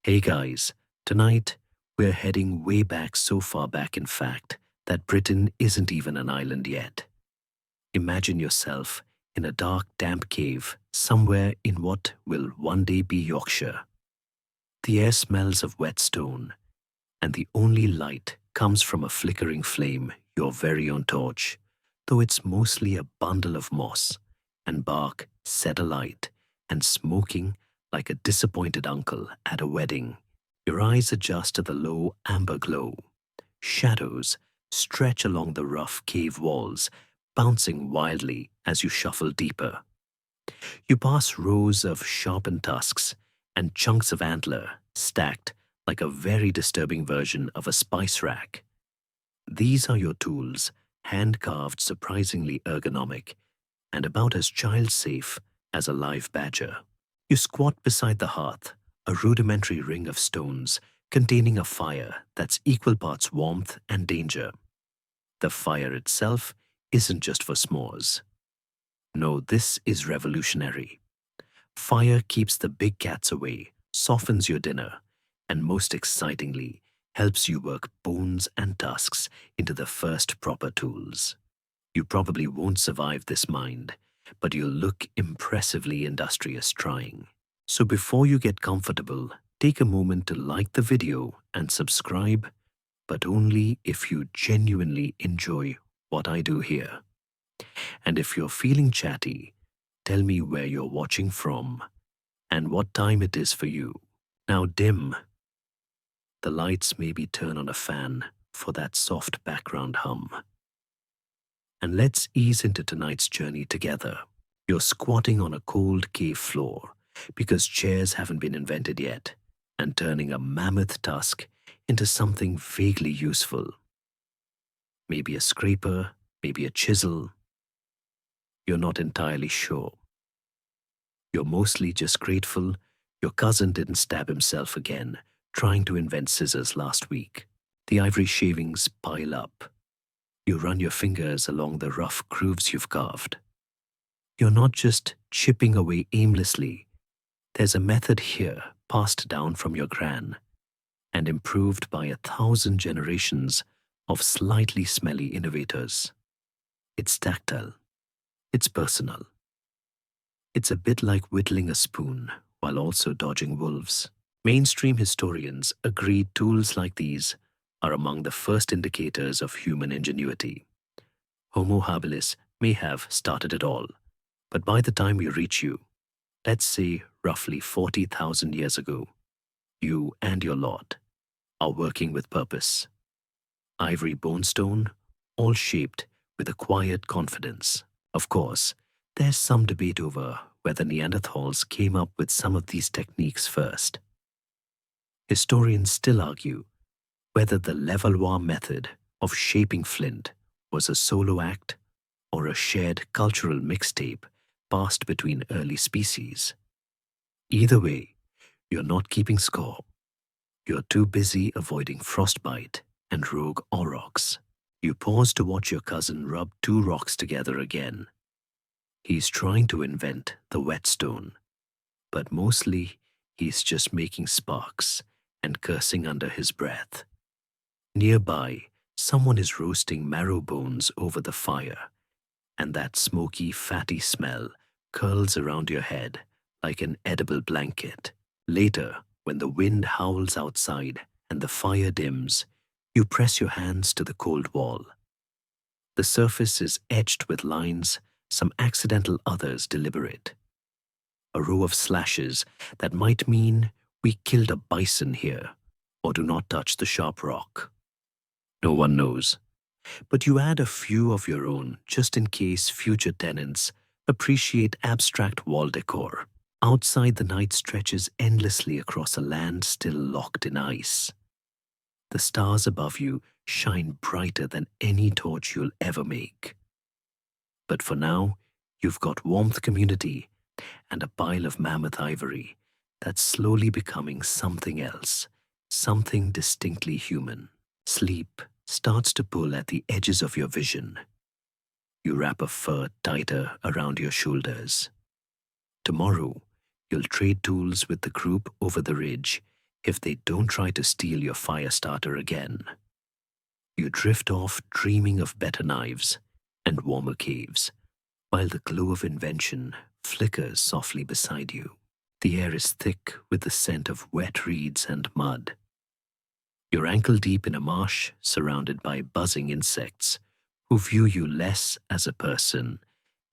Hey guys, tonight we're heading way back, so far back in fact that Britain isn't even an island yet. Imagine yourself in a dark, damp cave somewhere in what will one day be Yorkshire. The air smells of wet stone, and the only light comes from a flickering flame, your very own torch, though it's mostly a bundle of moss and bark set alight and smoking like a disappointed uncle at a wedding. Your eyes adjust to the low amber glow. Shadows stretch along the rough cave walls, bouncing wildly as you shuffle deeper. You pass rows of sharpened tusks and chunks of antler stacked like a very disturbing version of a spice rack. These are your tools, hand-carved, surprisingly ergonomic, and about as child-safe as a live badger. You squat beside the hearth, a rudimentary ring of stones containing a fire that's equal parts warmth and danger. The fire itself isn't just for s'mores. No, this is revolutionary. Fire keeps the big cats away, softens your dinner, and most excitingly, helps you work bones and tusks into the first proper tools. You probably won't survive this mind, but you'll look impressively industrious trying. So before you get comfortable, take a moment to like the video and subscribe, but only if you genuinely enjoy what I do here. And if you're feeling chatty, tell me where you're watching from and what time it is for you. Now dim the lights, maybe turn on a fan for that soft background hum. And let's ease into tonight's journey together. You're squatting on a cold cave floor because chairs haven't been invented yet, and turning a mammoth tusk into something vaguely useful. Maybe a scraper, maybe a chisel. You're not entirely sure. You're mostly just grateful your cousin didn't stab himself again trying to invent scissors last week. The ivory shavings pile up. You run your fingers along the rough grooves you've carved. You're not just chipping away aimlessly. There's a method here passed down from your gran and improved by 1,000 generations of slightly smelly innovators. It's tactile. It's personal. It's a bit like whittling a spoon while also dodging wolves. Mainstream historians agree tools like these are among the first indicators of human ingenuity. Homo habilis may have started it all, but by the time we reach you, let's say roughly 40,000 years ago, you and your lot are working with purpose. Ivory bone stone, all shaped with a quiet confidence. Of course, there's some debate over whether Neanderthals came up with some of these techniques first. Historians still argue whether the Levallois method of shaping flint was a solo act or a shared cultural mixtape passed between early species. Either way, you're not keeping score. You're too busy avoiding frostbite and rogue aurochs. You pause to watch your cousin rub two rocks together again. He's trying to invent the whetstone, but mostly he's just making sparks and cursing under his breath. Nearby, someone is roasting marrow bones over the fire, and that smoky, fatty smell curls around your head like an edible blanket. Later, when the wind howls outside and the fire dims, you press your hands to the cold wall. The surface is etched with lines, some accidental, others deliberate. A row of slashes that might mean we killed a bison here, or do not touch the sharp rock. No one knows, but you add a few of your own just in case future tenants appreciate abstract wall decor. Outside, the night stretches endlessly across a land still locked in ice. The stars above you shine brighter than any torch you'll ever make. But for now, you've got warmth, community, and a pile of mammoth ivory that's slowly becoming something else, something distinctly human. Sleep starts to pull at the edges of your vision. You wrap a fur tighter around your shoulders. Tomorrow, you'll trade tools with the group over the ridge if they don't try to steal your fire starter again. You drift off dreaming of better knives and warmer caves, while the glow of invention flickers softly beside you. The air is thick with the scent of wet reeds and mud. You're ankle deep in a marsh surrounded by buzzing insects who view you less as a person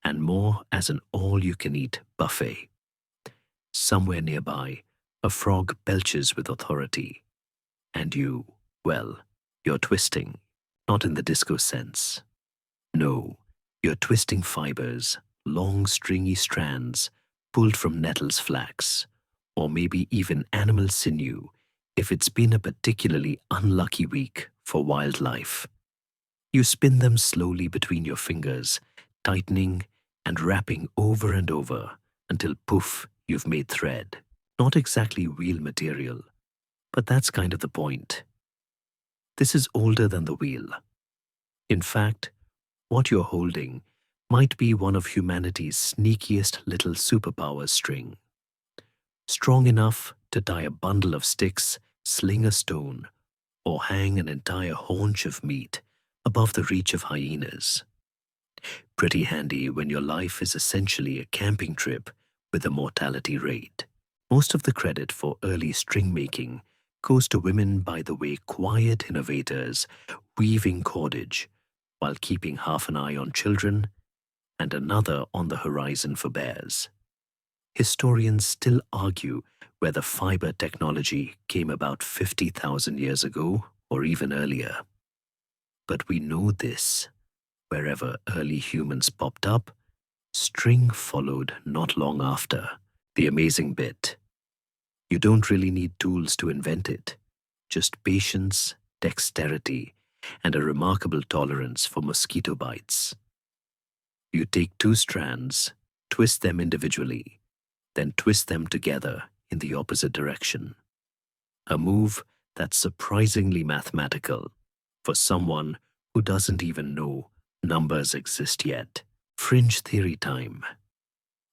and more as an all-you-can-eat buffet. Somewhere nearby, a frog belches with authority, and you, well, you're twisting, not in the disco sense. No, you're twisting fibers, long stringy strands, pulled from nettle's flax, or maybe even animal sinew if it's been a particularly unlucky week for wildlife. You spin them slowly between your fingers, tightening and wrapping over and over until poof, you've made thread. Not exactly wheel material, but that's kind of the point. This is older than the wheel. In fact, what you're holding might be one of humanity's sneakiest little superpower string. Strong enough to tie a bundle of sticks, sling a stone, or hang an entire haunch of meat above the reach of hyenas. Pretty handy when your life is essentially a camping trip with a mortality rate. Most of the credit for early string making goes to women, by the way, quiet innovators weaving cordage while keeping half an eye on children and another on the horizon for bears. Historians still argue whether fiber technology came about 50,000 years ago or even earlier. But we know this: wherever early humans popped up, string followed not long after. The amazing bit: you don't really need tools to invent it, just patience, dexterity, and a remarkable tolerance for mosquito bites. You take two strands, twist them individually, then twist them together in the opposite direction. A move that's surprisingly mathematical for someone who doesn't even know numbers exist yet. Fringe theory time.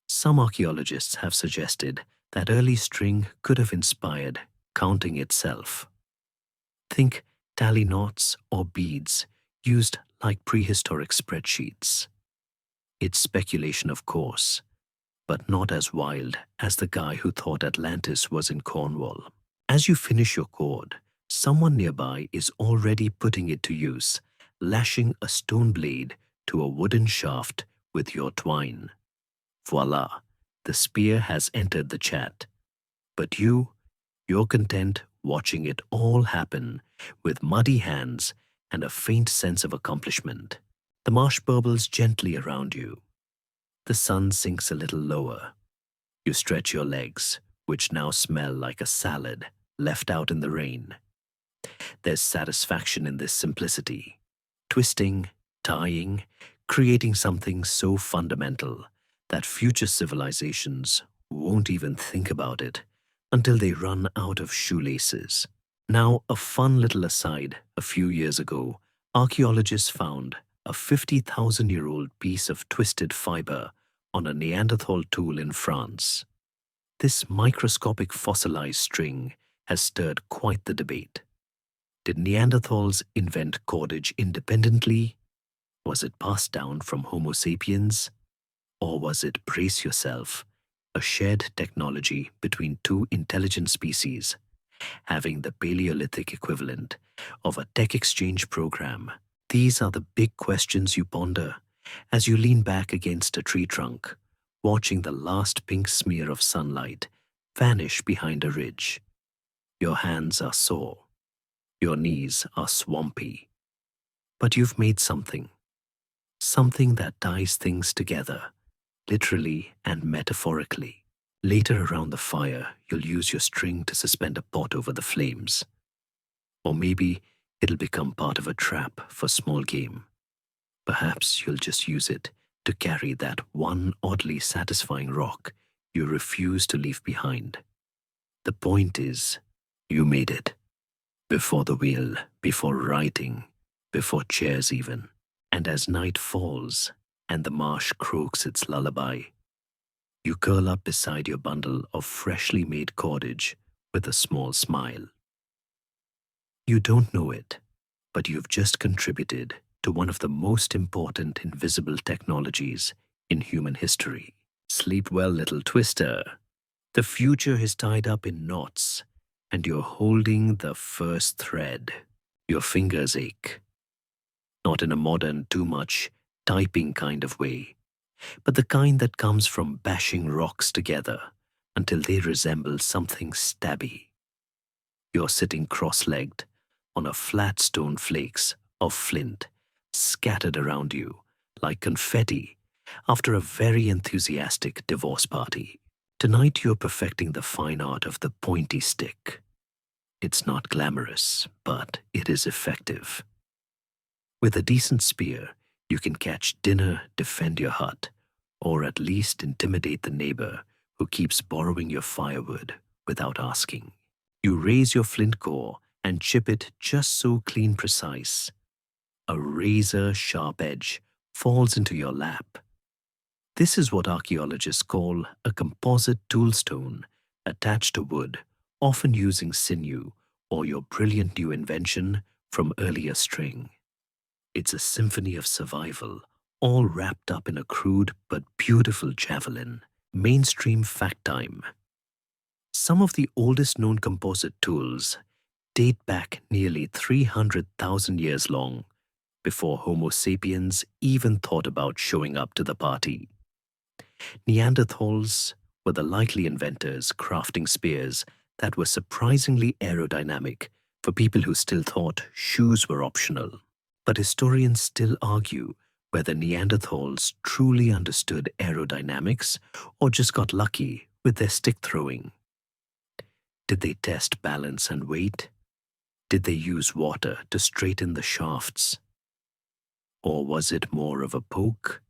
Some archaeologists have suggested that early string could have inspired counting itself. Think tally knots or beads used like prehistoric spreadsheets. It's speculation, of course, but not as wild as the guy who thought Atlantis was in Cornwall. As you finish your cord, someone nearby is already putting it to use, lashing a stone blade to a wooden shaft with your twine. Voila, the spear has entered the chat. But you're content watching it all happen with muddy hands and a faint sense of accomplishment. The marsh burbles gently around you. The sun sinks a little lower. You stretch your legs, which now smell like a salad left out in the rain. There's satisfaction in this simplicity. Twisting, tying, creating something so fundamental that future civilizations won't even think about it until they run out of shoelaces. Now, a fun little aside: a few years ago, archaeologists found a 50,000-year-old piece of twisted fiber on a Neanderthal tool in France. This microscopic fossilized string has stirred quite the debate. Did Neanderthals invent cordage independently? Was it passed down from Homo sapiens? Or was it, brace yourself, a shared technology between two intelligent species, having the Paleolithic equivalent of a tech exchange program? These are the big questions you ponder as you lean back against a tree trunk, watching the last pink smear of sunlight vanish behind a ridge. Your hands are sore. Your knees are swampy. But you've made something. Something that ties things together, literally and metaphorically. Later around the fire, you'll use your string to suspend a pot over the flames. Or maybe it'll become part of a trap for small game. Perhaps you'll just use it to carry that one oddly satisfying rock you refuse to leave behind. The point is, you made it. Before the wheel, before writing, before chairs even. And as night falls and the marsh croaks its lullaby, you curl up beside your bundle of freshly made cordage with a small smile. You don't know it, but you've just contributed to one of the most important invisible technologies in human history. Sleep well, little twister. The future is tied up in knots, and you're holding the first thread. Your fingers ache. Not in a modern, too much typing kind of way, but the kind that comes from bashing rocks together until they resemble something stabby. You're sitting cross-legged on a flat stone flakes of flint scattered around you like confetti after a very enthusiastic divorce party. Tonight you're perfecting the fine art of the pointy stick. It's not glamorous, but it is effective. With a decent spear, you can catch dinner, defend your hut, or at least intimidate the neighbor who keeps borrowing your firewood without asking. You raise your flint core and chip it just so clean precise. A razor-sharp edge falls into your lap. This is what archaeologists call a composite toolstone attached to wood, often using sinew or your brilliant new invention from earlier string. It's a symphony of survival, all wrapped up in a crude but beautiful javelin. Mainstream fact time. Some of the oldest known composite tools date back nearly 300,000 years long, before Homo sapiens even thought about showing up to the party. Neanderthals were the likely inventors crafting spears that were surprisingly aerodynamic for people who still thought shoes were optional. But historians still argue whether Neanderthals truly understood aerodynamics or just got lucky with their stick throwing. Did they test balance and weight? Did they use water to straighten the shafts? Or was it more of a poke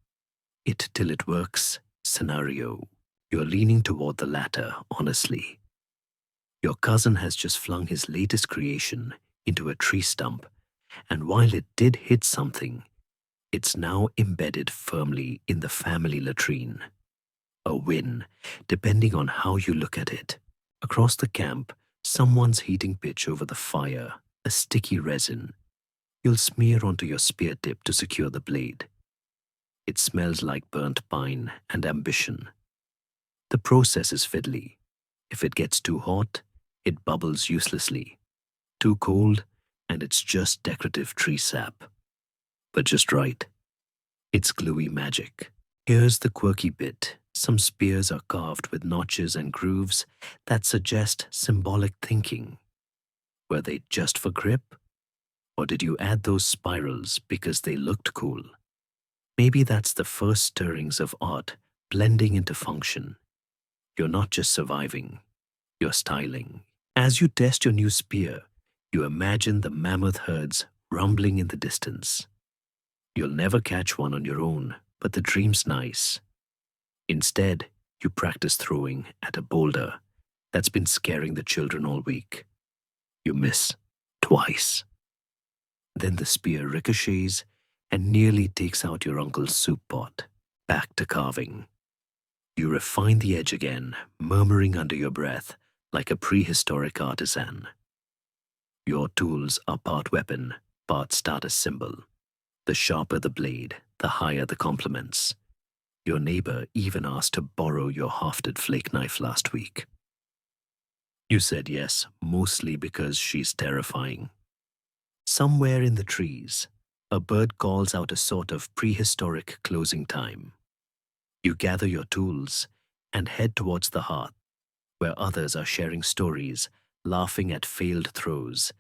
it till it works scenario? You're leaning toward the latter, honestly. Your cousin has just flung his latest creation into a tree stump, and while it did hit something, it's now embedded firmly in the family latrine. A win, depending on how you look at it. Across the camp, someone's heating pitch over the fire, a sticky resin. You'll smear onto your spear tip to secure the blade. It smells like burnt pine and ambition. The process is fiddly. If it gets too hot, it bubbles uselessly. Too cold, and it's just decorative tree sap. But just right. It's gluey magic. Here's the quirky bit. Some spears are carved with notches and grooves that suggest symbolic thinking. Were they just for grip? Or did you add those spirals because they looked cool? Maybe that's the first stirrings of art blending into function. You're not just surviving, you're styling. As you test your new spear, you imagine the mammoth herds rumbling in the distance. You'll never catch one on your own, but the dream's nice. Instead, you practice throwing at a boulder that's been scaring the children all week. You miss twice. Then the spear ricochets and nearly takes out your uncle's soup pot. Back to carving. You refine the edge again, murmuring under your breath like a prehistoric artisan. Your tools are part weapon, part status symbol. The sharper the blade, the higher the compliments. Your neighbor even asked to borrow your hafted flake knife last week. You said yes, mostly because she's terrifying. Somewhere in the trees, a bird calls out a sort of prehistoric closing time. You gather your tools and head towards the hearth, where others are sharing stories, laughing at failed throws,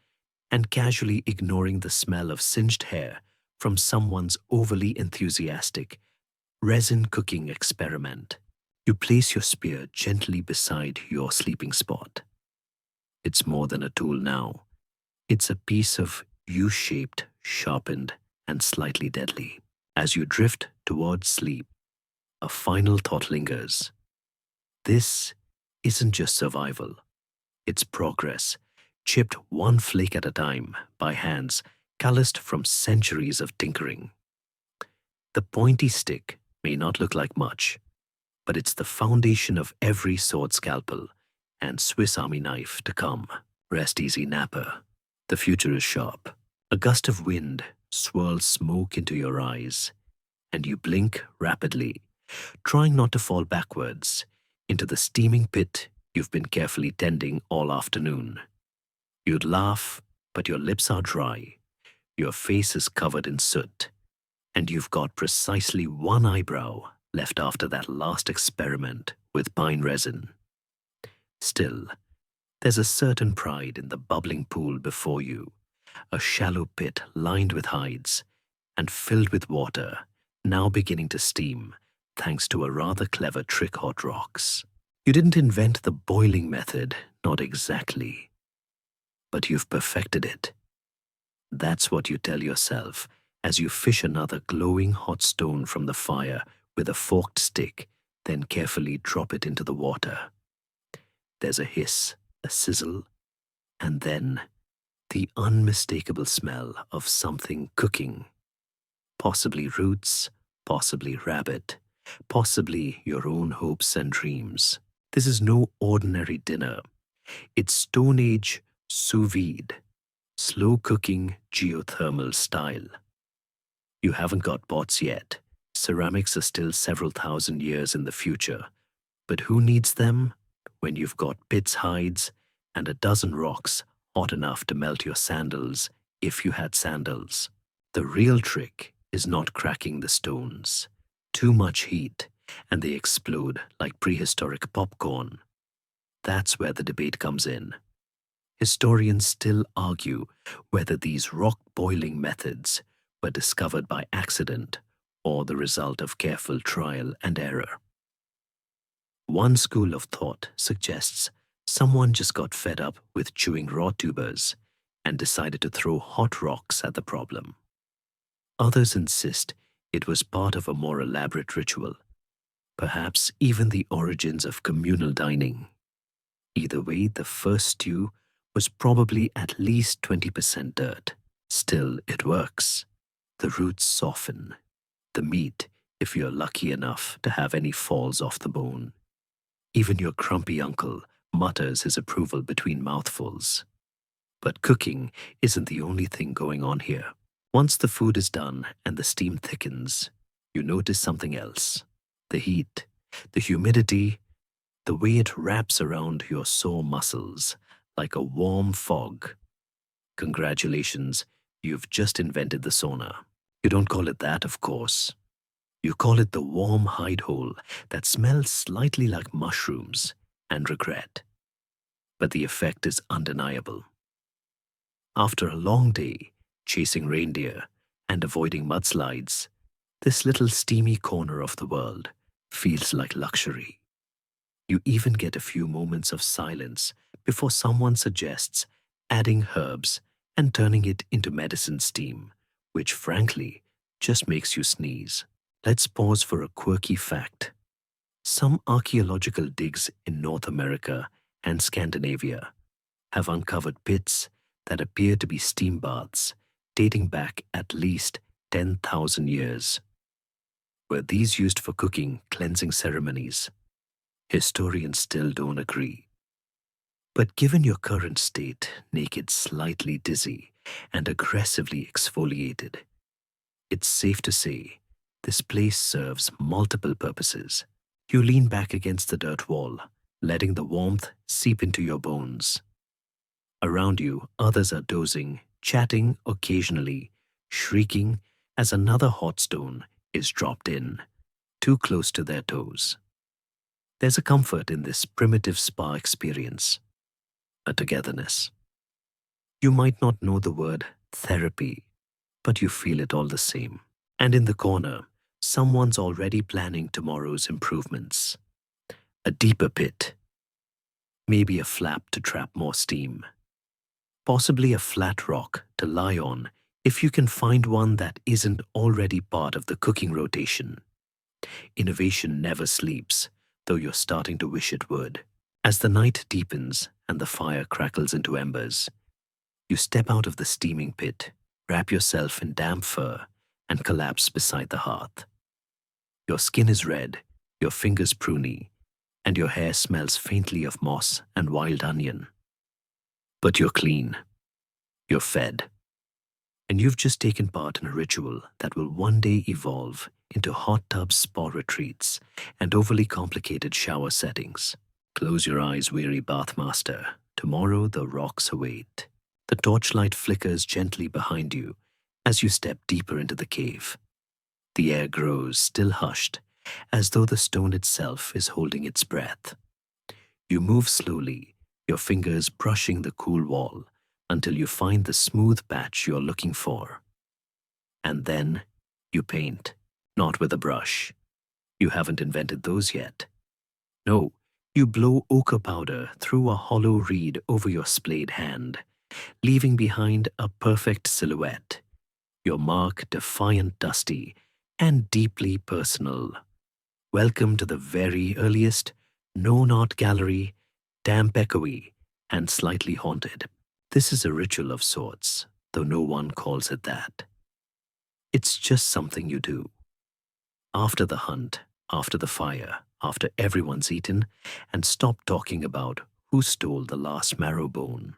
and casually ignoring the smell of singed hair from someone's overly enthusiastic resin cooking experiment. You place your spear gently beside your sleeping spot. It's more than a tool now. It's a piece of U-shaped, sharpened, and slightly deadly. As you drift towards sleep, a final thought lingers. This isn't just survival. It's progress, chipped one flake at a time by hands calloused from centuries of tinkering. The pointy stick may not look like much, but it's the foundation of every sword scalpel and Swiss Army knife to come. Rest easy, napper. The future is sharp. A gust of wind swirls smoke into your eyes, and you blink rapidly, trying not to fall backwards into the steaming pit you've been carefully tending all afternoon. You'd laugh, but your lips are dry, your face is covered in soot, and you've got precisely one eyebrow left after that last experiment with pine resin. Still, there's a certain pride in the bubbling pool before you, a shallow pit lined with hides and filled with water, now beginning to steam thanks to a rather clever trick hot rocks. You didn't invent the boiling method, not exactly, but you've perfected it. That's what you tell yourself as you fish another glowing hot stone from the fire with a forked stick, then carefully drop it into the water. There's a hiss, a sizzle, and then the unmistakable smell of something cooking. Possibly roots, possibly rabbit, possibly your own hopes and dreams. This is no ordinary dinner. It's Stone Age sous vide, slow cooking geothermal style. You haven't got pots yet. Ceramics are still several thousand years in the future. But who needs them when you've got pits hides and a dozen rocks hot enough to melt your sandals if you had sandals? The real trick is not cracking the stones. Too much heat, and they explode like prehistoric popcorn. That's where the debate comes in. Historians still argue whether these rock boiling methods were discovered by accident or the result of careful trial and error. One school of thought suggests someone just got fed up with chewing raw tubers and decided to throw hot rocks at the problem. Others insist it was part of a more elaborate ritual, perhaps even the origins of communal dining. Either way, the first stew was probably at least 20% dirt. Still, it works. The roots soften. The meat, if you're lucky enough to have any falls off the bone. Even your grumpy uncle mutters his approval between mouthfuls. But cooking isn't the only thing going on here. Once the food is done and the steam thickens, you notice something else. The heat, the humidity, the way it wraps around your sore muscles like a warm fog. Congratulations, you've just invented the sauna. You don't call it that, of course. You call it the warm hide hole that smells slightly like mushrooms and regret. But the effect is undeniable. After a long day, chasing reindeer and avoiding mudslides, this little steamy corner of the world feels like luxury. You even get a few moments of silence before someone suggests adding herbs and turning it into medicine steam, which frankly just makes you sneeze. Let's pause for a quirky fact. Some archaeological digs in North America and Scandinavia have uncovered pits that appear to be steam baths dating back at least 10,000 years. Were these used for cooking, cleansing ceremonies? Historians still don't agree. But given your current state, naked, slightly dizzy, and aggressively exfoliated, it's safe to say this place serves multiple purposes. You lean back against the dirt wall, letting the warmth seep into your bones. Around you, others are dozing, chatting occasionally, shrieking as another hot stone is dropped in, too close to their toes. There's a comfort in this primitive spa experience, a togetherness. You might not know the word therapy, but you feel it all the same. And in the corner, someone's already planning tomorrow's improvements. A deeper pit, maybe a flap to trap more steam, possibly a flat rock to lie on if you can find one that isn't already part of the cooking rotation. Innovation never sleeps, though you're starting to wish it would. As the night deepens and the fire crackles into embers, you step out of the steaming pit, wrap yourself in damp fur, and collapse beside the hearth. Your skin is red, your fingers pruny, and your hair smells faintly of moss and wild onion. But you're clean, you're fed, and you've just taken part in a ritual that will one day evolve into hot tub spa retreats and overly complicated shower settings. Close your eyes, weary bathmaster. Tomorrow the rocks await. The torchlight flickers gently behind you as you step deeper into the cave. The air grows, still hushed, as though the stone itself is holding its breath. You move slowly, your fingers brushing the cool wall, until you find the smooth patch you're looking for. And then you paint, not with a brush. You haven't invented those yet. No, you blow ochre powder through a hollow reed over your splayed hand, leaving behind a perfect silhouette. Your mark defiant, dusty, and deeply personal. Welcome to the very earliest, no-not gallery, damp echoey, and slightly haunted. This is a ritual of sorts, though no one calls it that. It's just something you do. After the hunt, after the fire, after everyone's eaten, and stopped talking about who stole the last marrow bone,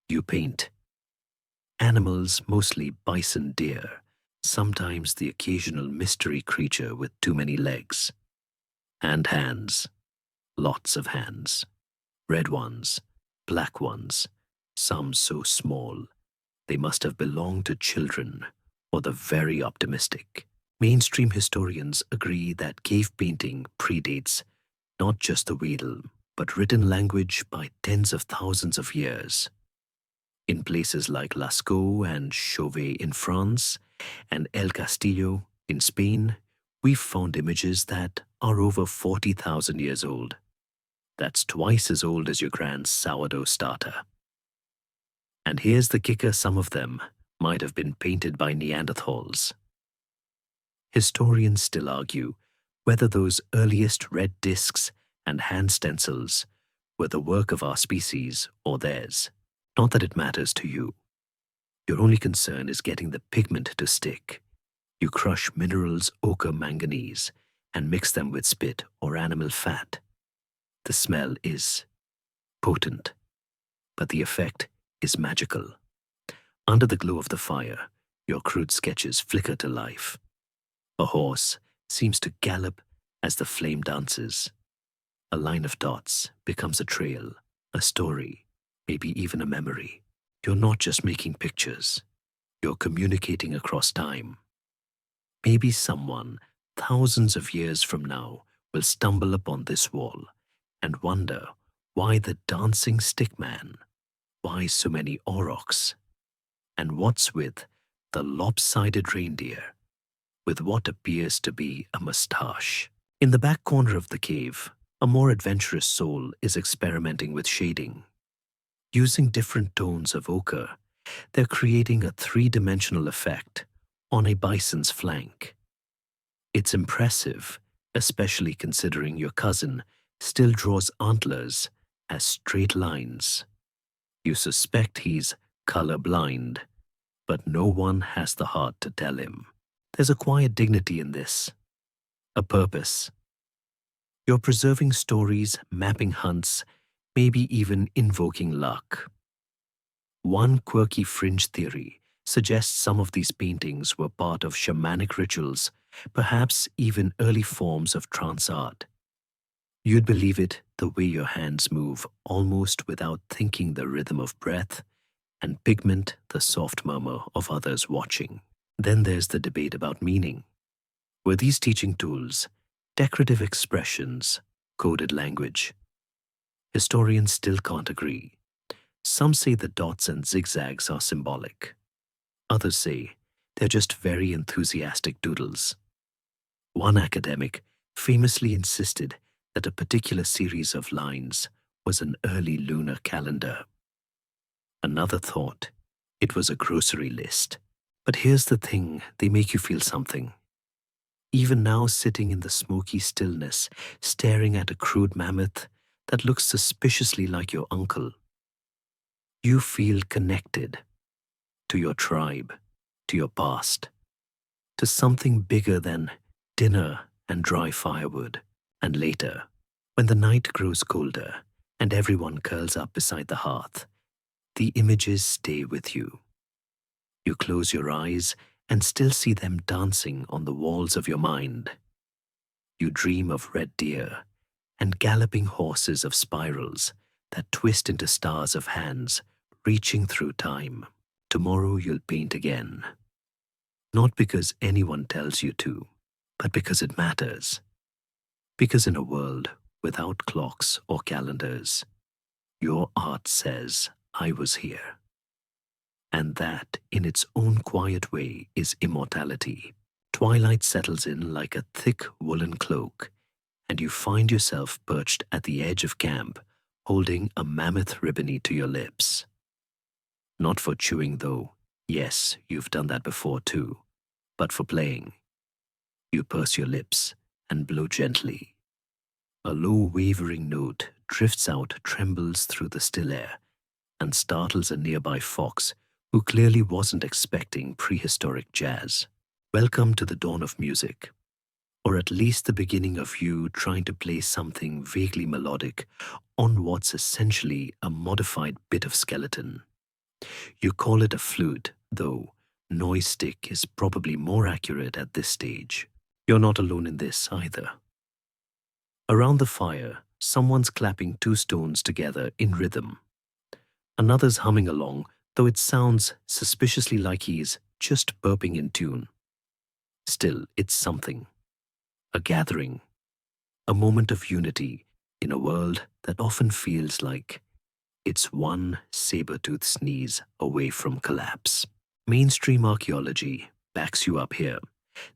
you paint. Animals, mostly bison, deer, sometimes the occasional mystery creature with too many legs. And hands. Lots of hands. Red ones, black ones, some so small they must have belonged to children or the very optimistic. Mainstream historians agree that cave painting predates not just the Weedle, but written language by tens of thousands of years. In places like Lascaux and Chauvet in France and El Castillo in Spain, we've found images that are over 40,000 years old. That's twice as old as your grand's sourdough starter. And here's the kicker, some of them might have been painted by Neanderthals. Historians still argue whether those earliest red discs and hand stencils were the work of our species or theirs. Not that it matters to you. Your only concern is getting the pigment to stick. You crush minerals, ochre, manganese, and mix them with spit or animal fat. The smell is potent, but the effect is magical. Under the glow of the fire, your crude sketches flicker to life. A horse seems to gallop as the flame dances. A line of dots becomes a trail, a story, maybe even a memory. You're not just making pictures. You're communicating across time. Maybe someone, thousands of years from now, will stumble upon this wall and wonder why the dancing stick man, why so many aurochs, and what's with the lopsided reindeer, with what appears to be a moustache. In the back corner of the cave, a more adventurous soul is experimenting with shading. Using different tones of ochre, they're creating a three-dimensional effect on a bison's flank. It's impressive, especially considering your cousin still draws antlers as straight lines. You suspect he's colorblind, but no one has the heart to tell him. There's a quiet dignity in this, a purpose. You're preserving stories, mapping hunts, maybe even invoking luck. One quirky fringe theory suggests some of these paintings were part of shamanic rituals, perhaps even early forms of trance art. You'd believe it the way your hands move almost without thinking, the rhythm of breath, and pigment, the soft murmur of others watching. Then there's the debate about meaning. Were these teaching tools decorative expressions, coded language? Historians still can't agree. Some say the dots and zigzags are symbolic. Others say they're just very enthusiastic doodles. One academic famously insisted that a particular series of lines was an early lunar calendar. Another thought it was a grocery list. But here's the thing, they make you feel something. Even now, sitting in the smoky stillness, staring at a crude mammoth that looks suspiciously like your uncle, you feel connected to your tribe, to your past, to something bigger than dinner and dry firewood, and later, When the night grows colder and everyone curls up beside the hearth, the images stay with you. You close your eyes and still see them dancing on the walls of your mind. You dream of red deer and galloping horses of spirals that twist into stars of hands reaching through time. Tomorrow you'll paint again. Not because anyone tells you to, but because it matters. Because in a world without clocks or calendars, your art says, I was here. And that, in its own quiet way, is immortality. Twilight settles in like a thick woolen cloak, and you find yourself perched at the edge of camp, holding a mammoth ribony to your lips. Not for chewing, though. Yes, you've done that before too. But for playing. You purse your lips and blow gently. A low wavering note drifts out, trembles through the still air, and startles a nearby fox who clearly wasn't expecting prehistoric jazz. Welcome to the dawn of music, or at least the beginning of you trying to play something vaguely melodic on what's essentially a modified bit of skeleton. You call it a flute, though noise stick is probably more accurate at this stage. You're not alone in this either. Around the fire, someone's clapping two stones together in rhythm. Another's humming along, though it sounds suspiciously like he's just burping in tune. Still, it's something. A gathering. A moment of unity in a world that often feels like it's one saber-toothed sneeze away from collapse. Mainstream archaeology backs you up here.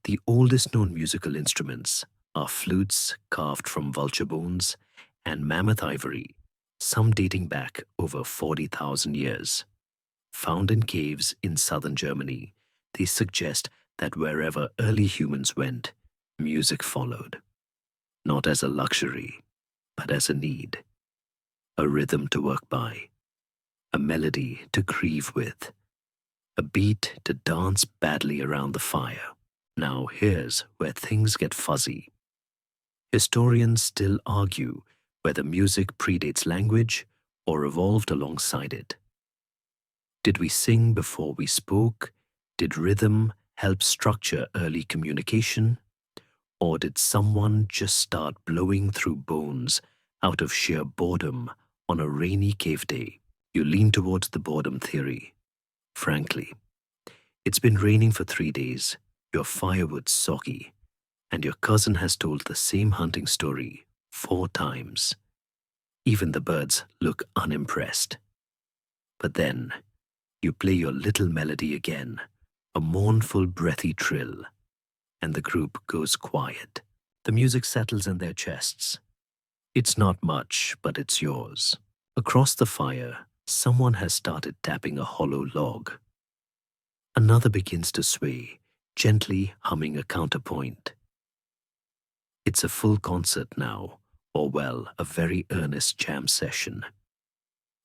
The oldest known musical instruments are flutes carved from vulture bones and mammoth ivory, some dating back over 40,000 years. Found in caves in southern Germany, they suggest that wherever early humans went, music followed. Not as a luxury, but as a need. A rhythm to work by, a melody to grieve with, a beat to dance badly around the fire. Now here's where things get fuzzy. Historians still argue whether music predates language or evolved alongside it. Did we sing before we spoke? Did rhythm help structure early communication? Or did someone just start blowing through bones out of sheer boredom on a rainy cave day? You lean towards the boredom theory. Frankly, it's been raining for 3 days, your firewood's soggy, and your cousin has told the same hunting story 4 times. Even the birds look unimpressed. But then, you play your little melody again, a mournful, breathy trill, and the group goes quiet. The music settles in their chests. It's not much, but it's yours. Across the fire, someone has started tapping a hollow log. Another begins to sway, gently humming a counterpoint. It's a full concert now, or well, a very earnest jam session.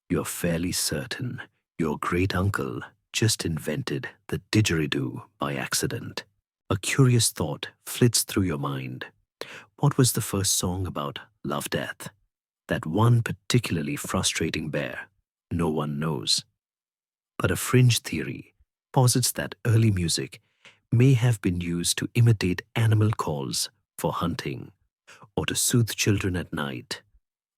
You're fairly certain your great-uncle just invented the didgeridoo by accident. A curious thought flits through your mind. What was the first song about love-death? That one particularly frustrating bear? No one knows. But a fringe theory posits that early music may have been used to imitate animal calls for hunting or to soothe children at night,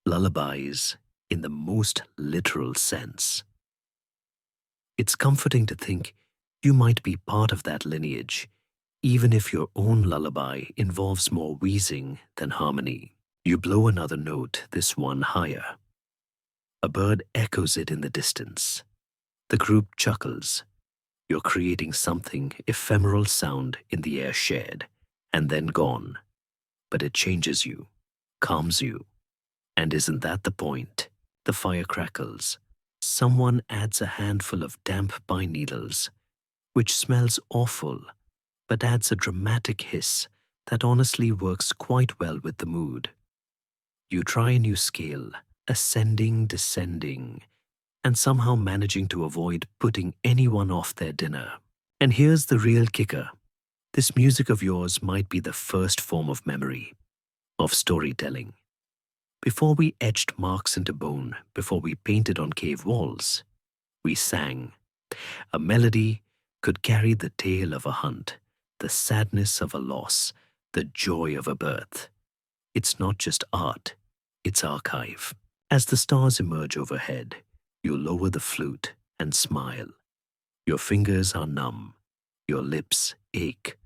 lullabies in the most literal sense. It's comforting to think you might be part of that lineage, even if your own lullaby involves more wheezing than harmony. You blow another note, this one higher. A bird echoes it in the distance. The group chuckles. You're creating something ephemeral sound in the air shared, and then gone. But it changes you, calms you. And isn't that the point? The fire crackles. Someone adds a handful of damp pine needles, which smells awful, but adds a dramatic hiss that honestly works quite well with the mood. You try a new scale, ascending, descending, and somehow managing to avoid putting anyone off their dinner. And here's the real kicker. This music of yours might be the first form of memory, of storytelling. Before we etched marks into bone, before we painted on cave walls, we sang. A melody could carry the tale of a hunt, the sadness of a loss, the joy of a birth. It's not just art, it's archive. As the stars emerge overhead, you lower the flute and smile. Your fingers are numb, your lips ache.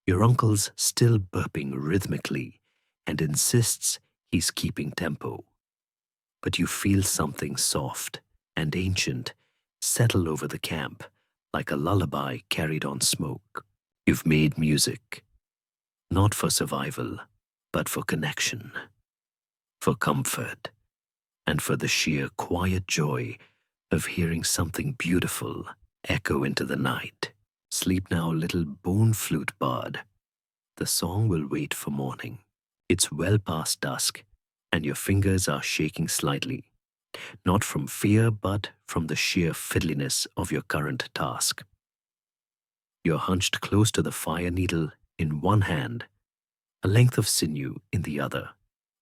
Your uncle's still burping rhythmically and insists he's keeping tempo. But you feel something soft and ancient settle over the camp like a lullaby carried on smoke. You've made music, not for survival, but for connection, for comfort, and for the sheer quiet joy of hearing something beautiful echo into the night. Sleep now, little bone flute bard. The song will wait for morning. It's well past dusk, and your fingers are shaking slightly, not from fear, but from the sheer fiddliness of your current task. You're hunched close to the fire needle in one hand, a length of sinew in the other,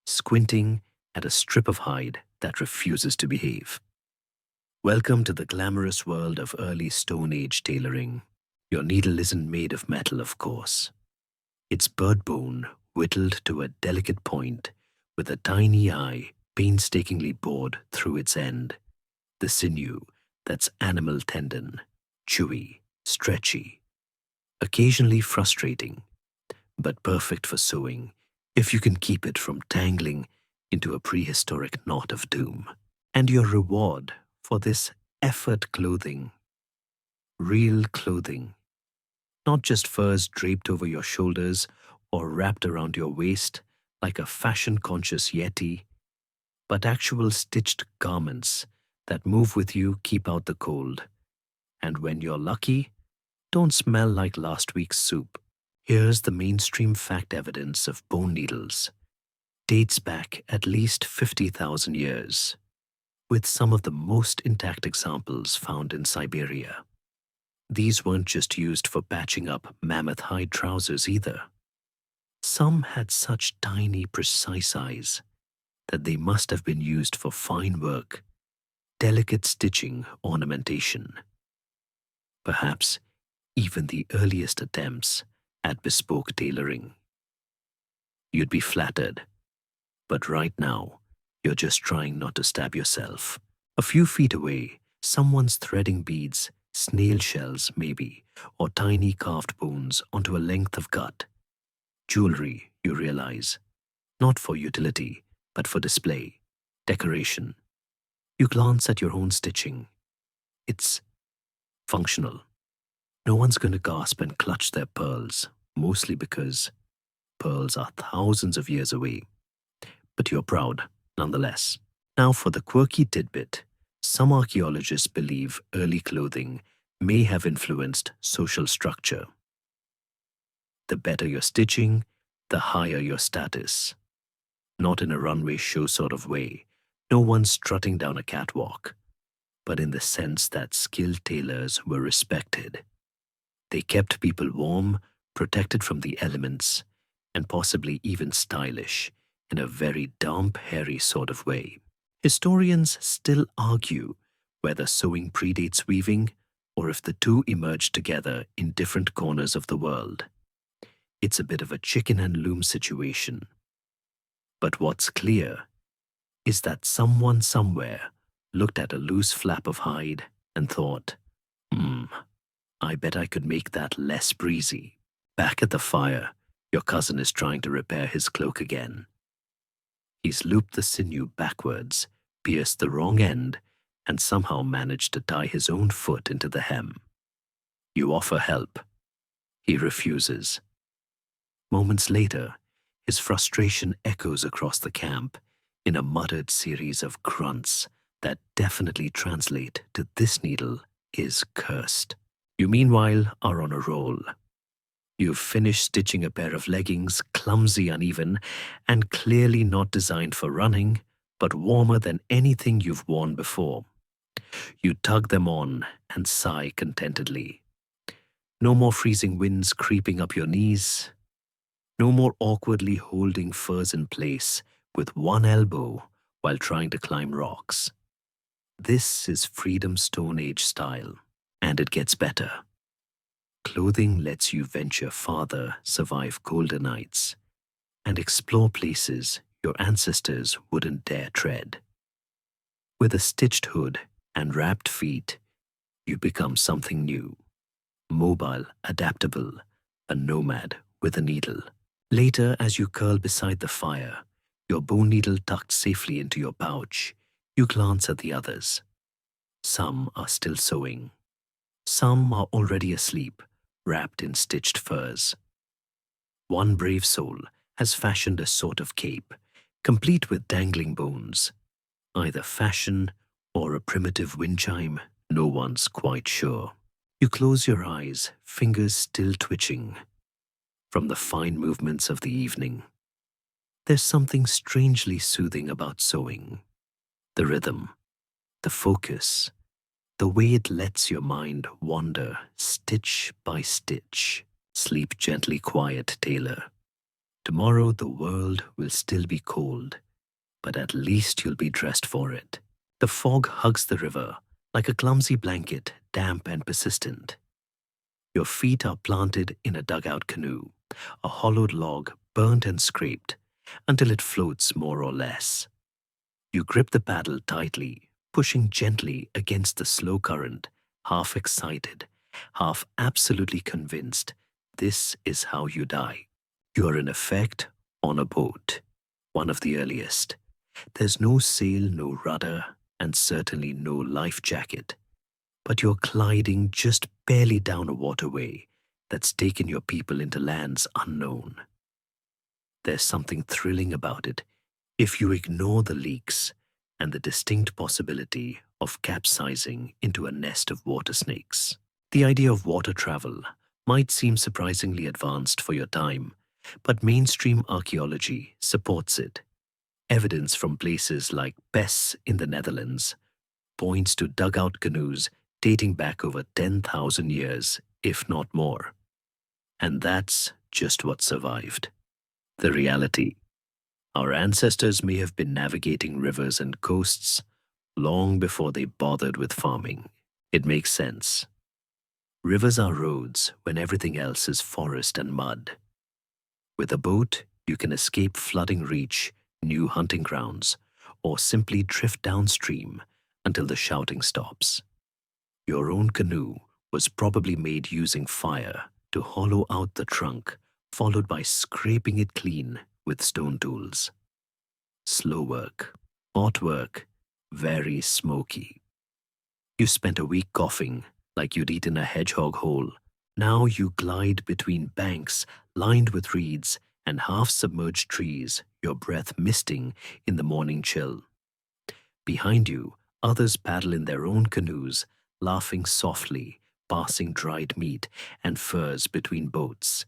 squinting at a strip of hide that refuses to behave. Welcome to the glamorous world of early Stone Age tailoring. Your needle isn't made of metal, of course. It's bird bone whittled to a delicate point with a tiny eye painstakingly bored through its end. The sinew that's animal tendon, chewy, stretchy, occasionally frustrating, but perfect for sewing if you can keep it from tangling into a prehistoric knot of doom. And your reward for this effort clothing, real clothing, not just furs draped over your shoulders or wrapped around your waist like a fashion-conscious yeti, but actual stitched garments that move with you, keep out the cold, and when you're lucky, don't smell like last week's soup. Here's the mainstream fact evidence of bone needles. Dates back at least 50,000 years, with some of the most intact examples found in Siberia. These weren't just used for patching up mammoth hide trousers either. Some had such tiny, precise eyes that they must have been used for fine work, delicate stitching, ornamentation. Perhaps even the earliest attempts at bespoke tailoring. You'd be flattered, but right now, you're just trying not to stab yourself. A few feet away, someone's threading beads, snail shells maybe, or tiny carved bones onto a length of gut. Jewelry, you realize, not for utility, but for display, decoration. You glance at your own stitching. It's functional. No one's going to gasp and clutch their pearls, mostly because pearls are thousands of years away. But you're proud, nonetheless. Now for the quirky tidbit. Some archaeologists believe early clothing may have influenced social structure. The better your stitching, the higher your status. Not in a runway show sort of way, no one's strutting down a catwalk, but in the sense that skilled tailors were respected. They kept people warm, protected from the elements, and possibly even stylish in a very damp, hairy sort of way. Historians still argue whether sewing predates weaving or if the two emerged together in different corners of the world. It's a bit of a chicken and loom situation. But what's clear is that someone somewhere looked at a loose flap of hide and thought, I bet I could make that less breezy. Back at the fire, your cousin is trying to repair his cloak again. He's looped the sinew backwards, pierced the wrong end, and somehow managed to tie his own foot into the hem. You offer help. He refuses. Moments later, his frustration echoes across the camp in a muttered series of grunts that definitely translate to "this needle is cursed." You meanwhile are on a roll. You've finished stitching a pair of leggings, clumsy, uneven, and clearly not designed for running, but warmer than anything you've worn before. You tug them on and sigh contentedly. No more freezing winds creeping up your knees. No more awkwardly holding furs in place with one elbow while trying to climb rocks. This is freedom Stone Age style, and it gets better. Clothing lets you venture farther, survive colder nights, and explore places your ancestors wouldn't dare tread. With a stitched hood and wrapped feet, you become something new. Mobile, adaptable, a nomad with a needle. Later, as you curl beside the fire, your bone needle tucked safely into your pouch, you glance at the others. Some are still sewing. Some are already asleep, wrapped in stitched furs. One brave soul has fashioned a sort of cape, complete with dangling bones. Either fashion or a primitive wind chime, no one's quite sure. You close your eyes, fingers still twitching from the fine movements of the evening. There's something strangely soothing about sewing. The rhythm, the focus, the way it lets your mind wander stitch by stitch. Sleep gently, quiet, tailor. Tomorrow the world will still be cold, but at least you'll be dressed for it. The fog hugs the river like a clumsy blanket, damp and persistent. Your feet are planted in a dugout canoe, a hollowed log burnt and scraped until it floats more or less. You grip the paddle tightly, pushing gently against the slow current, half excited, half absolutely convinced this is how you die. You are in effect on a boat, one of the earliest. There's no sail, no rudder, and certainly no life jacket. But you're gliding just barely down a waterway that's taken your people into lands unknown. There's something thrilling about it if you ignore the leaks and the distinct possibility of capsizing into a nest of water snakes. The idea of water travel might seem surprisingly advanced for your time, but mainstream archaeology supports it. Evidence from places like Bes in the Netherlands points to dugout canoes dating back over 10,000 years, if not more. And that's just what survived. The reality. Our ancestors may have been navigating rivers and coasts long before they bothered with farming. It makes sense. Rivers are roads when everything else is forest and mud. With a boat, you can escape flooding reach, new hunting grounds, or simply drift downstream until the shouting stops. Your own canoe was probably made using fire to hollow out the trunk, followed by scraping it clean with stone tools. Slow work, hot work, very smoky. You spent a week coughing like you'd eaten a hedgehog whole. Now you glide between banks lined with reeds and half-submerged trees, your breath misting in the morning chill. Behind you, others paddle in their own canoes, laughing softly, passing dried meat and furs between boats,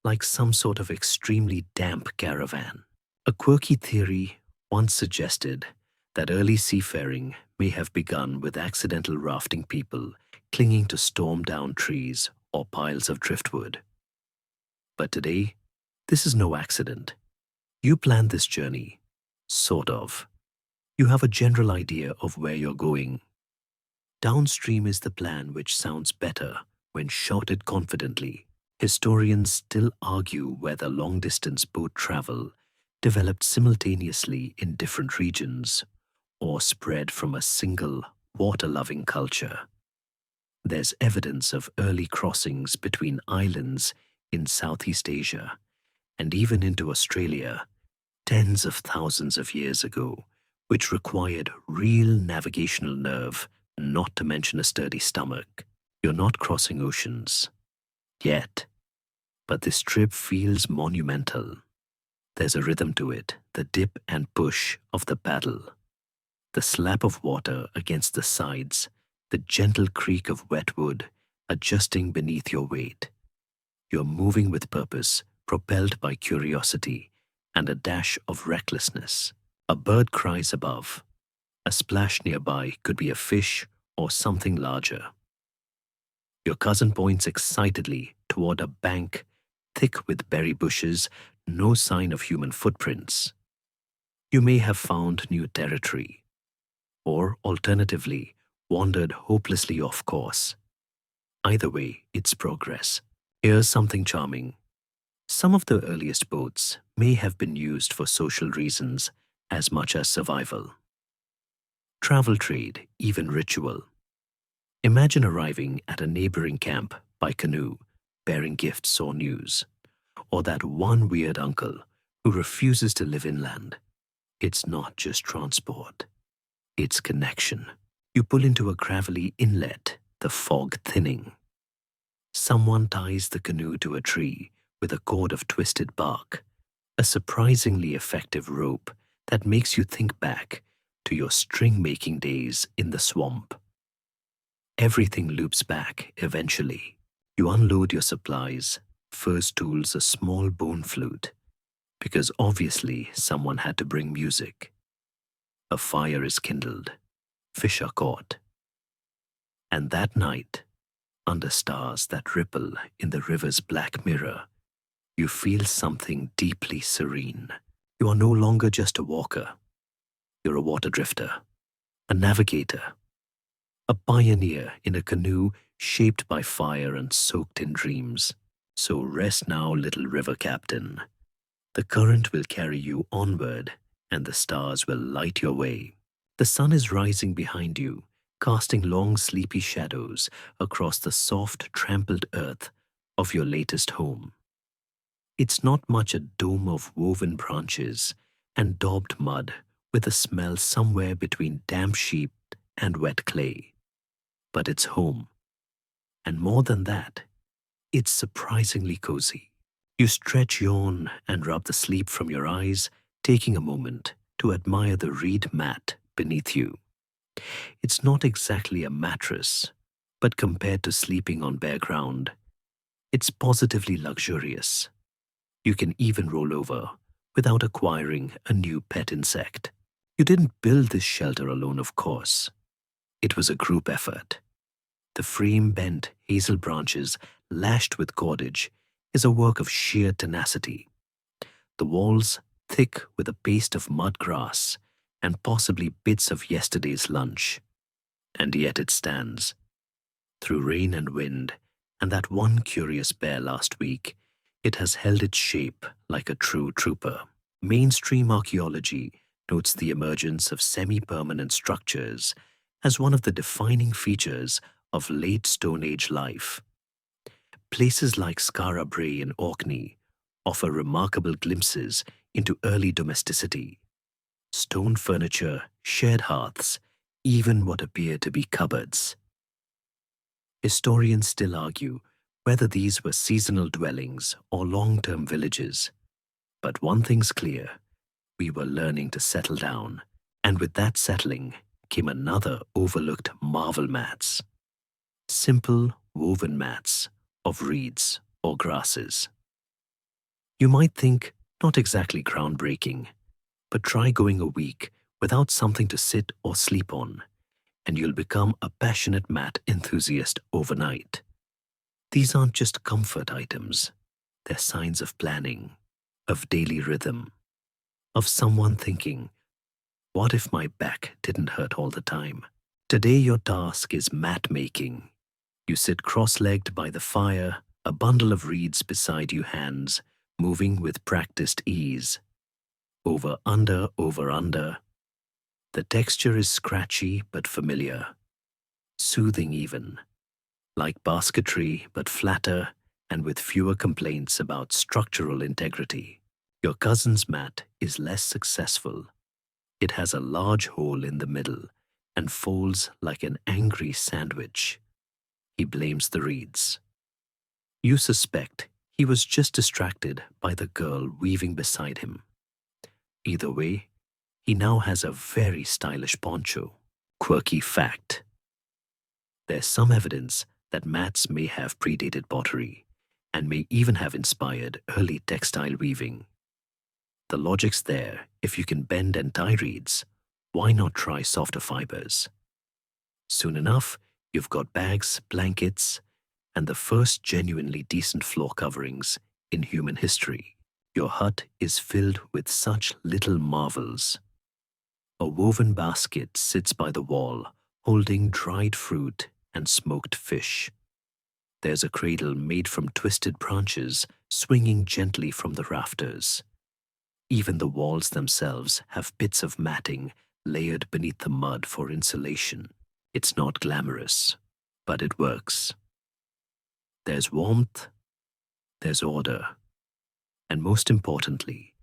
like some sort of extremely damp caravan. A quirky theory once suggested that early seafaring may have begun with accidental rafting people clinging to storm-down trees or piles of driftwood. But today, this is no accident. You planned this journey, sort of. You have a general idea of where you're going. Downstream is the plan, which sounds better when shouted confidently. Historians still argue whether long-distance boat travel developed simultaneously in different regions or spread from a single water-loving culture. There's evidence of early crossings between islands in Southeast Asia and even into Australia tens of thousands of years ago, which required real navigational nerve, not to mention a sturdy stomach. You're not crossing oceans yet, but this trip feels monumental. There's a rhythm to it, the dip and push of the paddle, the slap of water against the sides, the gentle creak of wet wood adjusting beneath your weight. You're moving with purpose, propelled by curiosity and a dash of recklessness. A bird cries above. A splash nearby could be a fish or something larger. Your cousin points excitedly toward a bank thick with berry bushes, no sign of human footprints. You may have found new territory, or alternatively, wandered hopelessly off course. Either way, it's progress. Here's something charming. Some of the earliest boats may have been used for social reasons as much as survival. Travel trade, even ritual. Imagine arriving at a neighboring camp by canoe, bearing gifts or news, or that one weird uncle who refuses to live inland. It's not just transport, it's connection. You pull into a gravelly inlet, the fog thinning. Someone ties the canoe to a tree with a cord of twisted bark, a surprisingly effective rope that makes you think back to your string-making days in the swamp. Everything loops back eventually. You unload your supplies, first tools a small bone flute, because obviously someone had to bring music. A fire is kindled, fish are caught. And that night, under stars that ripple in the river's black mirror, you feel something deeply serene. You are no longer just a walker. You're a water drifter, a navigator, a pioneer in a canoe shaped by fire and soaked in dreams. So rest now, little river captain. The current will carry you onward, and the stars will light your way. The sun is rising behind you, casting long sleepy shadows across the soft, trampled earth of your latest home. It's not much a dome of woven branches and daubed mud with a smell somewhere between damp sheep and wet clay. But it's home. And more than that, it's surprisingly cozy. You stretch, yawn, and rub the sleep from your eyes, taking a moment to admire the reed mat beneath you. It's not exactly a mattress, but compared to sleeping on bare ground, it's positively luxurious. You can even roll over without acquiring a new pet insect. You didn't build this shelter alone, of course. It was a group effort. The frame-bent hazel branches lashed with cordage is a work of sheer tenacity. The walls, thick with a paste of mud grass and possibly bits of yesterday's lunch. And yet it stands. Through rain and wind, and that one curious bear last week, it has held its shape like a true trooper. Mainstream archaeology notes the emergence of semi-permanent structures as one of the defining features of late Stone Age life. Places like Skara Brae in Orkney offer remarkable glimpses into early domesticity. Stone furniture, shared hearths, even what appear to be cupboards. Historians still argue whether these were seasonal dwellings or long-term villages. But one thing's clear, we were learning to settle down, and with that settling came another overlooked marvel: mats. Simple woven mats of reeds or grasses. You might think not exactly groundbreaking, but try going a week without something to sit or sleep on, and you'll become a passionate mat enthusiast overnight. These aren't just comfort items, they're signs of planning, of daily rhythm, of someone thinking, what if my back didn't hurt all the time? Today your task is mat making. You sit cross-legged by the fire, a bundle of reeds beside you, hands moving with practiced ease. Over, under, over, under. The texture is scratchy but familiar, soothing even, like basketry but flatter and with fewer complaints about structural integrity. Your cousin's mat is less successful. It has a large hole in the middle and folds like an angry sandwich. He blames the reeds. You suspect he was just distracted by the girl weaving beside him. Either way, he now has a very stylish poncho. Quirky fact: there's some evidence that mats may have predated pottery and may even have inspired early textile weaving. The logic's there. If you can bend and tie reeds, why not try softer fibers? Soon enough, you've got bags, blankets, and the first genuinely decent floor coverings in human history. Your hut is filled with such little marvels. A woven basket sits by the wall, holding dried fruit and smoked fish. There's a cradle made from twisted branches swinging gently from the rafters. Even the walls themselves have bits of matting layered beneath the mud for insulation. It's not glamorous, but it works. There's warmth, there's order, and most importantly,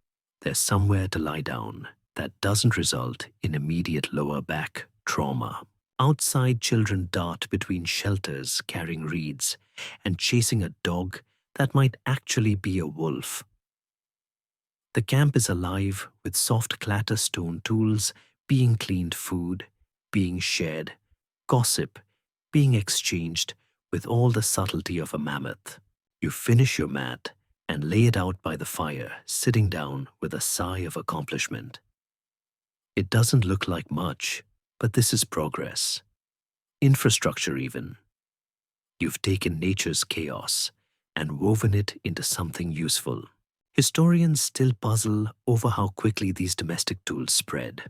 there's somewhere to lie down that doesn't result in immediate lower back trauma. Outside, children dart between shelters carrying reeds and chasing a dog that might actually be a wolf. The camp is alive with soft clatter stone tools being cleaned, food being shared, gossip being exchanged with all the subtlety of a mammoth. You finish your mat and lay it out by the fire, sitting down with a sigh of accomplishment. It doesn't look like much, but this is progress. Infrastructure even. You've taken nature's chaos and woven it into something useful. Historians still puzzle over how quickly these domestic tools spread.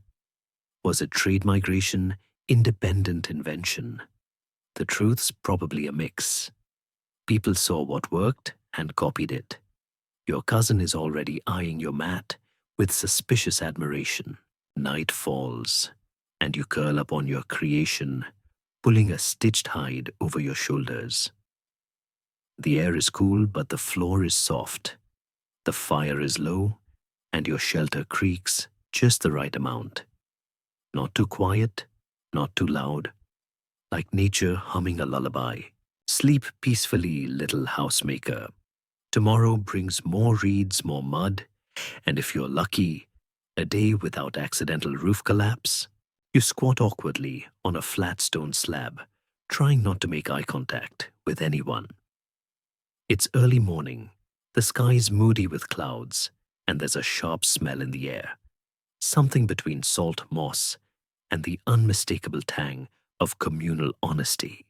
Was it trade migration, independent invention? The truth's probably a mix. People saw what worked and copied it. Your cousin is already eyeing your mat with suspicious admiration. Night falls, and you curl up on your creation, pulling a stitched hide over your shoulders. The air is cool, but the floor is soft. The fire is low, and your shelter creaks just the right amount. Not too quiet, not too loud, like nature humming a lullaby. Sleep peacefully, little housemaker. Tomorrow brings more reeds, more mud, and if you're lucky, a day without accidental roof collapse. You squat awkwardly on a flat stone slab, trying not to make eye contact with anyone. It's early morning. The sky's moody with clouds, and there's a sharp smell in the air. Something between salt moss and the unmistakable tang of communal honesty.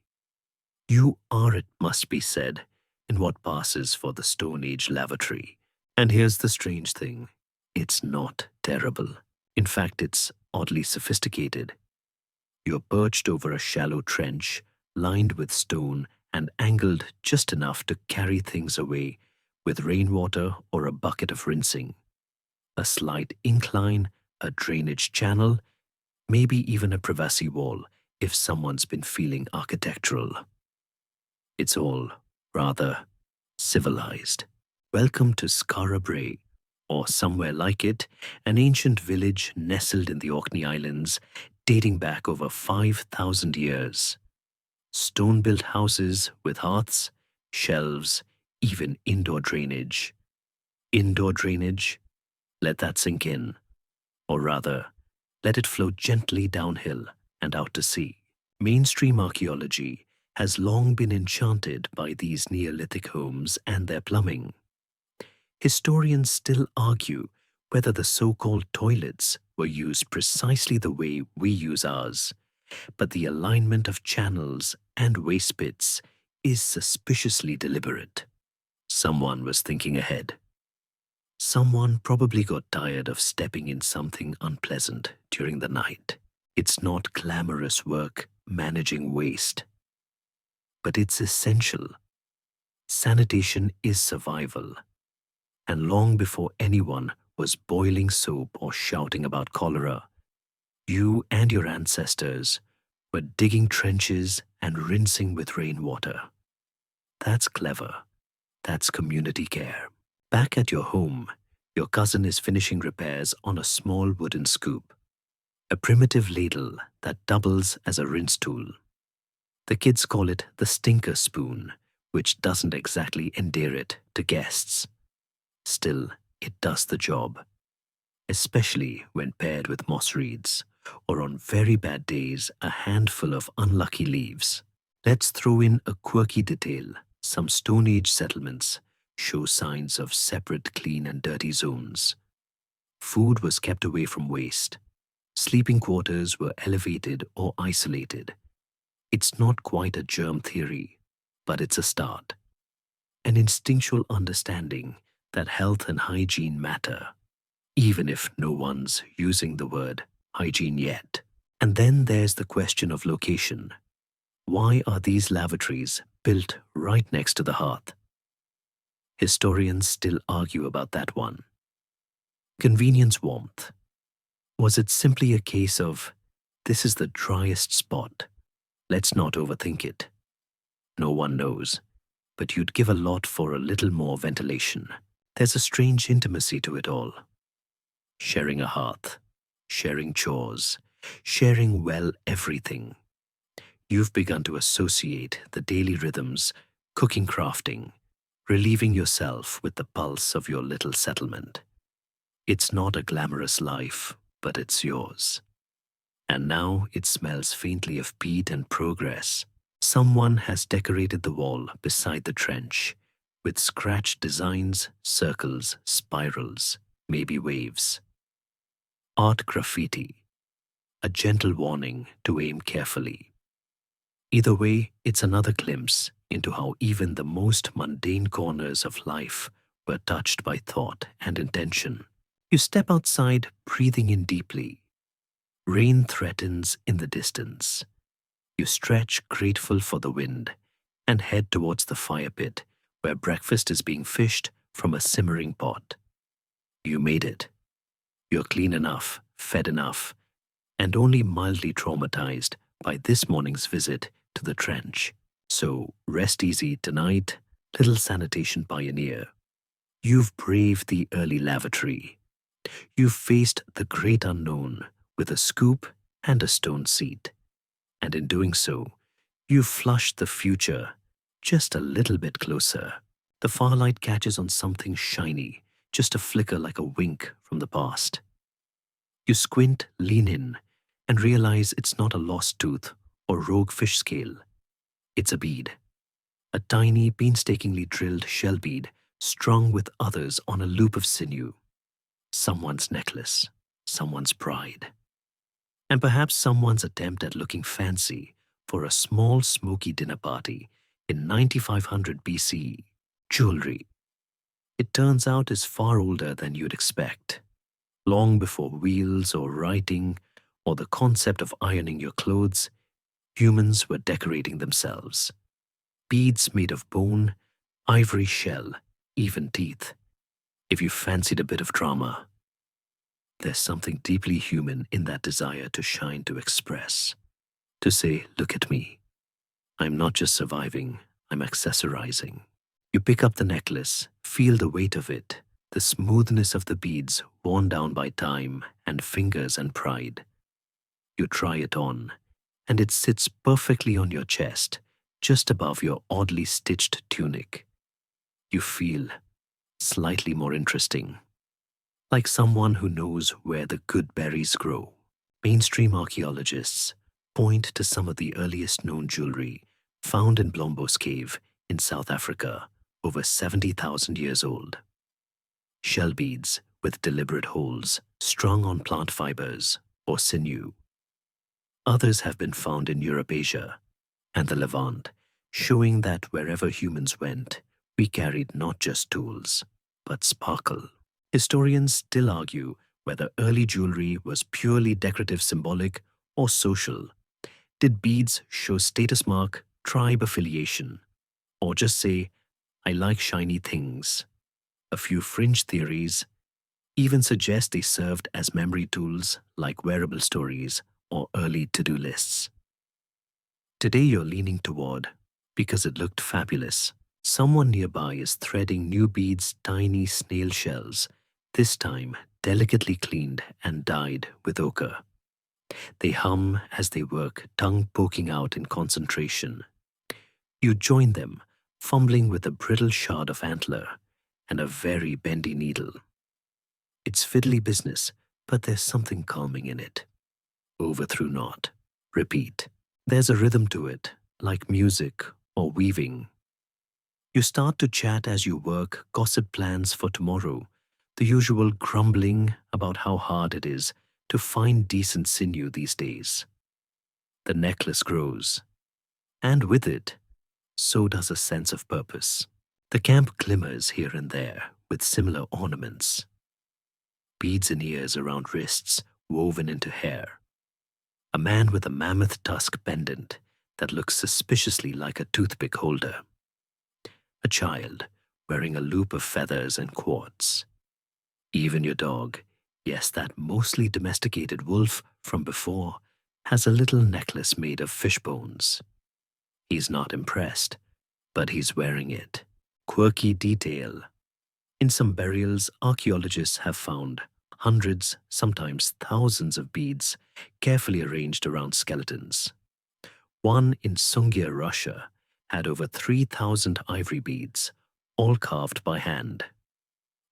You are, it must be said, in what passes for the Stone Age lavatory. And here's the strange thing. It's not terrible. In fact, it's oddly sophisticated. You're perched over a shallow trench, lined with stone and angled just enough to carry things away with rainwater or a bucket of rinsing. A slight incline, a drainage channel, maybe even a privacy wall if someone's been feeling architectural. It's all rather civilized. Welcome to Skara Brae, or somewhere like it, an ancient village nestled in the Orkney Islands, dating back over 5,000 years. Stone-built houses with hearths, shelves, even indoor drainage. Indoor drainage? Let that sink in. Or rather, let it flow gently downhill and out to sea. Mainstream archaeology has long been enchanted by these Neolithic homes and their plumbing. Historians still argue whether the so-called toilets were used precisely the way we use ours, but the alignment of channels and waste pits is suspiciously deliberate. Someone was thinking ahead. Someone probably got tired of stepping in something unpleasant during the night. It's not glamorous work managing waste, but it's essential. Sanitation is survival. And long before anyone was boiling soap or shouting about cholera, you and your ancestors were digging trenches and rinsing with rainwater. That's clever. That's community care. Back at your home, your cousin is finishing repairs on a small wooden scoop, a primitive ladle that doubles as a rinse tool. The kids call it the stinker spoon, which doesn't exactly endear it to guests. Still, it does the job, especially when paired with moss reeds, or on very bad days, a handful of unlucky leaves. Let's throw in a quirky detail. Some Stone Age settlements show signs of separate clean and dirty zones. Food was kept away from waste. Sleeping quarters were elevated or isolated. It's not quite a germ theory, but it's a start. An instinctual understanding that health and hygiene matter, even if no one's using the word hygiene yet. And then there's the question of location. Why are these lavatories built right next to the hearth? Historians still argue about that one. Convenience warmth. Was it simply a case of, this is the driest spot, let's not overthink it? No one knows, but you'd give a lot for a little more ventilation. There's a strange intimacy to it all. Sharing a hearth, sharing chores, sharing, well, everything. You've begun to associate the daily rhythms, cooking, crafting, relieving yourself with the pulse of your little settlement. It's not a glamorous life, but it's yours. And now it smells faintly of peat and progress. Someone has decorated the wall beside the trench with scratched designs, circles, spirals, maybe waves. Art graffiti, a gentle warning to aim carefully. Either way, it's another glimpse into how even the most mundane corners of life were touched by thought and intention. You step outside, breathing in deeply. Rain threatens in the distance. You stretch, grateful for the wind, and head towards the fire pit where breakfast is being fished from a simmering pot. You made it. You're clean enough, fed enough, and only mildly traumatized by this morning's visit to the trench. So rest easy tonight, little sanitation pioneer. You've braved the early lavatory. You've faced the great unknown with a scoop and a stone seat. And in doing so, you've flushed the future just a little bit closer. The firelight catches on something shiny, just a flicker like a wink from the past. You squint, lean in, and realize it's not a lost tooth or rogue fish scale. It's a bead. A tiny, painstakingly drilled shell bead strung with others on a loop of sinew. Someone's necklace, someone's pride. And perhaps someone's attempt at looking fancy for a small, smoky dinner party in 9500 BC. Jewelry. It turns out is far older than you'd expect. Long before wheels or writing or the concept of ironing your clothes, humans were decorating themselves. Beads made of bone, ivory shell, even teeth. If you fancied a bit of drama, there's something deeply human in that desire to shine, to express, to say, look at me. I'm not just surviving, I'm accessorizing. You pick up the necklace, feel the weight of it, the smoothness of the beads worn down by time and fingers and pride. You try it on, and it sits perfectly on your chest, just above your oddly stitched tunic. You feel slightly more interesting, like someone who knows where the good berries grow. Mainstream archaeologists point to some of the earliest known jewelry found in Blombos Cave in South Africa, over 70,000 years old. Shell beads with deliberate holes strung on plant fibers or sinew. Others have been found in Eurasia and the Levant, showing that wherever humans went, we carried not just tools, but sparkle. Historians still argue whether early jewelry was purely decorative, symbolic, or social. Did beads show status mark, tribe affiliation, or just say, I like shiny things? A few fringe theories even suggest they served as memory tools like wearable stories or early to-do lists. Today you're leaning toward, because it looked fabulous, someone nearby is threading new beads, tiny snail shells, this time delicately cleaned and dyed with ochre. They hum as they work, tongue poking out in concentration. You join them, fumbling with a brittle shard of antler and a very bendy needle. It's fiddly business, but there's something calming in it. Over through knot. Repeat. There's a rhythm to it, like music or weaving. You start to chat as you work, gossip plans for tomorrow, the usual grumbling about how hard it is to find decent sinew these days. The necklace grows, and with it, so does a sense of purpose. The camp glimmers here and there with similar ornaments. Beads and ears around wrists woven into hair. A man with a mammoth tusk pendant that looks suspiciously like a toothpick holder. A child wearing a loop of feathers and quartz. Even your dog, yes, that mostly domesticated wolf from before, has a little necklace made of fish bones. He's not impressed, but he's wearing it. Quirky detail. In some burials, archaeologists have found hundreds, sometimes thousands of beads carefully arranged around skeletons. One in Sungir, Russia, had over 3,000 ivory beads, all carved by hand.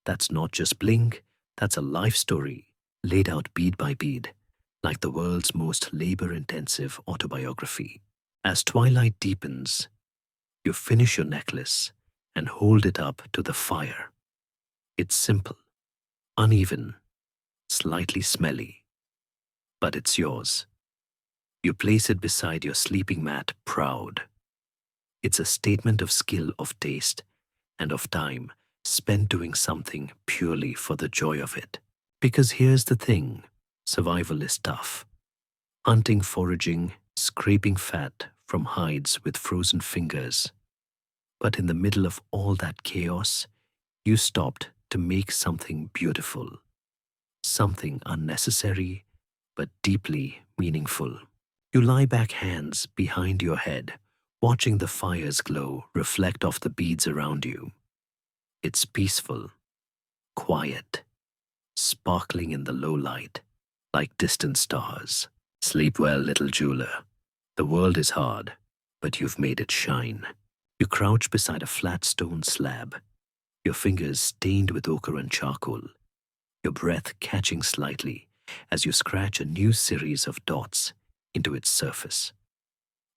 That's not just bling, that's a life story, laid out bead by bead, like the world's most labor-intensive autobiography. As twilight deepens, you finish your necklace and hold it up to the fire. It's simple, uneven, slightly smelly, but it's yours. You place it beside your sleeping mat, proud. It's a statement of skill, of taste, and of time spent doing something purely for the joy of it. Because here's the thing, survival is tough. Hunting, foraging, scraping fat from hides with frozen fingers. But in the middle of all that chaos, you stopped to make something beautiful. Something unnecessary, but deeply meaningful. You lie back, hands behind your head, watching the fire's glow reflect off the beads around you. It's peaceful, quiet, sparkling in the low light, like distant stars. Sleep well, little jeweler. The world is hard, but you've made it shine. You crouch beside a flat stone slab, your fingers stained with ochre and charcoal, your breath catching slightly as you scratch a new series of dots into its surface.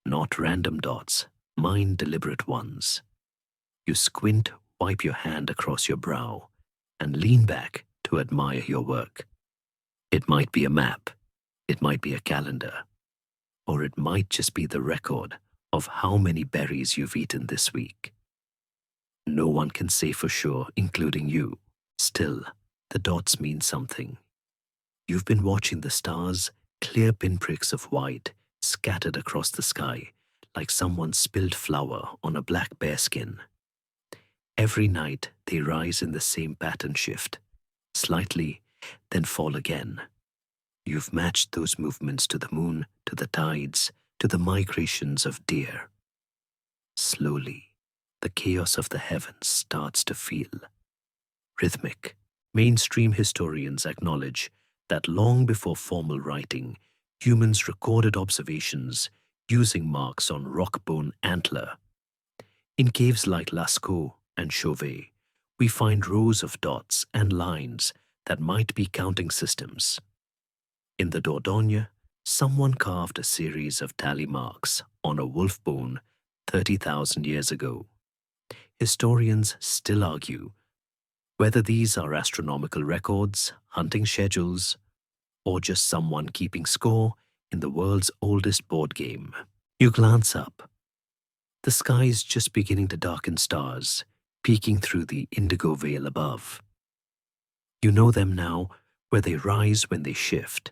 Not random dots, mind deliberate ones. You squint, wipe your hand across your brow, and lean back to admire your work. It might be a map, it might be a calendar, or it might just be the record of how many berries you've eaten this week. No one can say for sure, including you. Still, the dots mean something. You've been watching the stars, clear pinpricks of white scattered across the sky, like someone spilled flour on a black bearskin. Every night they rise in the same pattern shift, slightly, then fall again. You've matched those movements to the moon, to the tides, to the migrations of deer. Slowly, the chaos of the heavens starts to feel rhythmic. Mainstream historians acknowledge that long before formal writing, humans recorded observations using marks on rock bone antler. In caves like Lascaux and Chauvet, we find rows of dots and lines that might be counting systems. In the Dordogne, someone carved a series of tally marks on a wolf bone 30,000 years ago. Historians still argue whether these are astronomical records, hunting schedules, or just someone keeping score in the world's oldest board game. You glance up. The sky is just beginning to darken, stars peeking through the indigo veil above. You know them now, where they rise when they shift.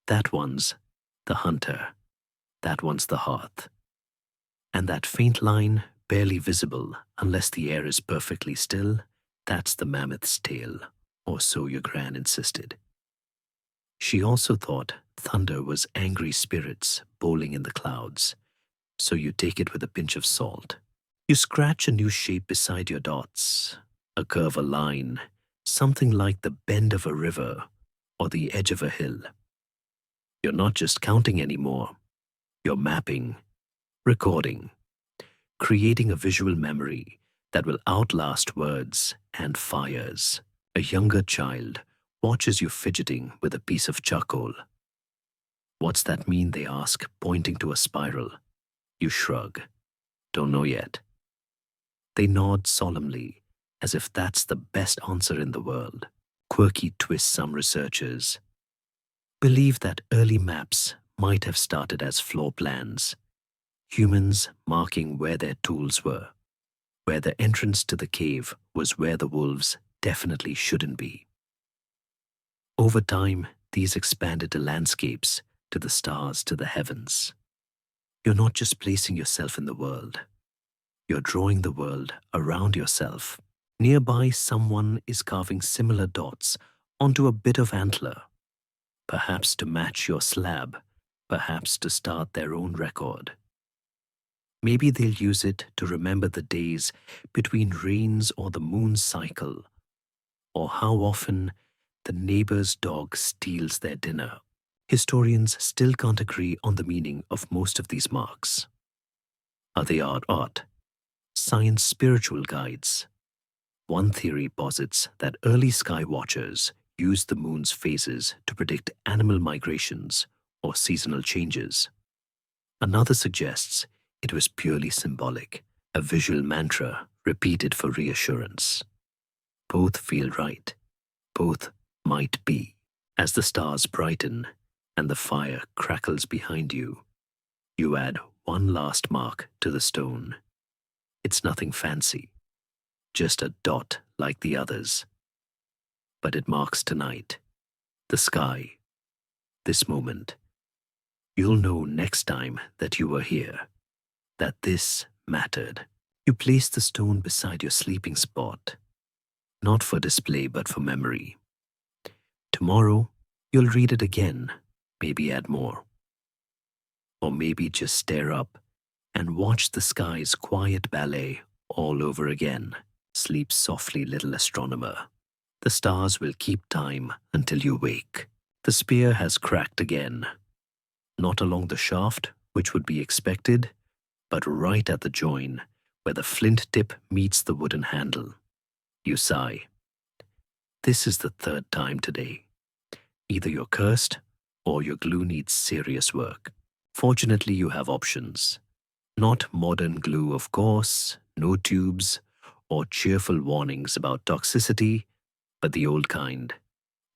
That one's the hunter. That one's the hearth. And that faint line, barely visible unless the air is perfectly still, that's the mammoth's tail, or so your gran insisted. She also thought thunder was angry spirits bowling in the clouds, so you take it with a pinch of salt. You scratch a new shape beside your dots, a curve, a line, something like the bend of a river or the edge of a hill. You're not just counting anymore, you're mapping, recording, creating a visual memory that will outlast words and fires. A younger child watches you fidgeting with a piece of charcoal. What's that mean, they ask, pointing to a spiral. You shrug. Don't know yet. They nod solemnly, as if that's the best answer in the world. Quirky twist. Some researchers believe that early maps might have started as floor plans, humans marking where their tools were, where the entrance to the cave was, where the wolves definitely shouldn't be. Over time, these expanded to landscapes, to the stars, to the heavens. You're not just placing yourself in the world, you're drawing the world around yourself. Nearby, someone is carving similar dots onto a bit of antler, perhaps to match your slab, perhaps to start their own record. Maybe they'll use it to remember the days between rains or the moon's cycle, or how often the neighbor's dog steals their dinner. Historians still can't agree on the meaning of most of these marks. Are they art? Science spiritual guides? One theory posits that early sky watchers used the moon's phases to predict animal migrations or seasonal changes. Another suggests it was purely symbolic, a visual mantra repeated for reassurance. Both feel right. Both might be. As the stars brighten and the fire crackles behind you, you add one last mark to the stone. It's nothing fancy, just a dot like the others. But it marks tonight, the sky, this moment. You'll know next time that you were here, that this mattered. You place the stone beside your sleeping spot, not for display but for memory. Tomorrow, you'll read it again, maybe add more. Or maybe just stare up and watch the sky's quiet ballet all over again. Sleep softly, little astronomer. The stars will keep time until you wake. The spear has cracked again. Not along the shaft, which would be expected, but right at the join, where the flint tip meets the wooden handle. You sigh. This is the third time today. Either you're cursed, or your glue needs serious work. Fortunately, you have options. Not modern glue, of course, no tubes, or cheerful warnings about toxicity, but the old kind,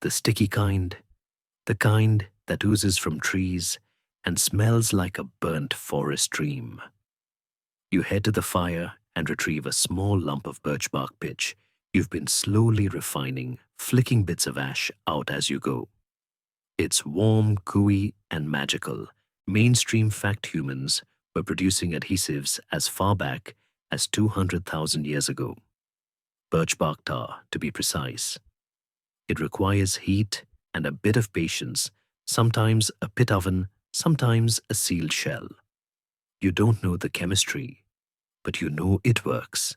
the sticky kind, the kind that oozes from trees and smells like a burnt forest dream. You head to the fire and retrieve a small lump of birch bark pitch you've been slowly refining, flicking bits of ash out as you go. It's warm, gooey, and magical. Mainstream fact humans were producing adhesives as far back as 200,000 years ago. Birch bark tar, to be precise. It requires heat and a bit of patience, sometimes a pit oven, sometimes a sealed shell. You don't know the chemistry, but you know it works.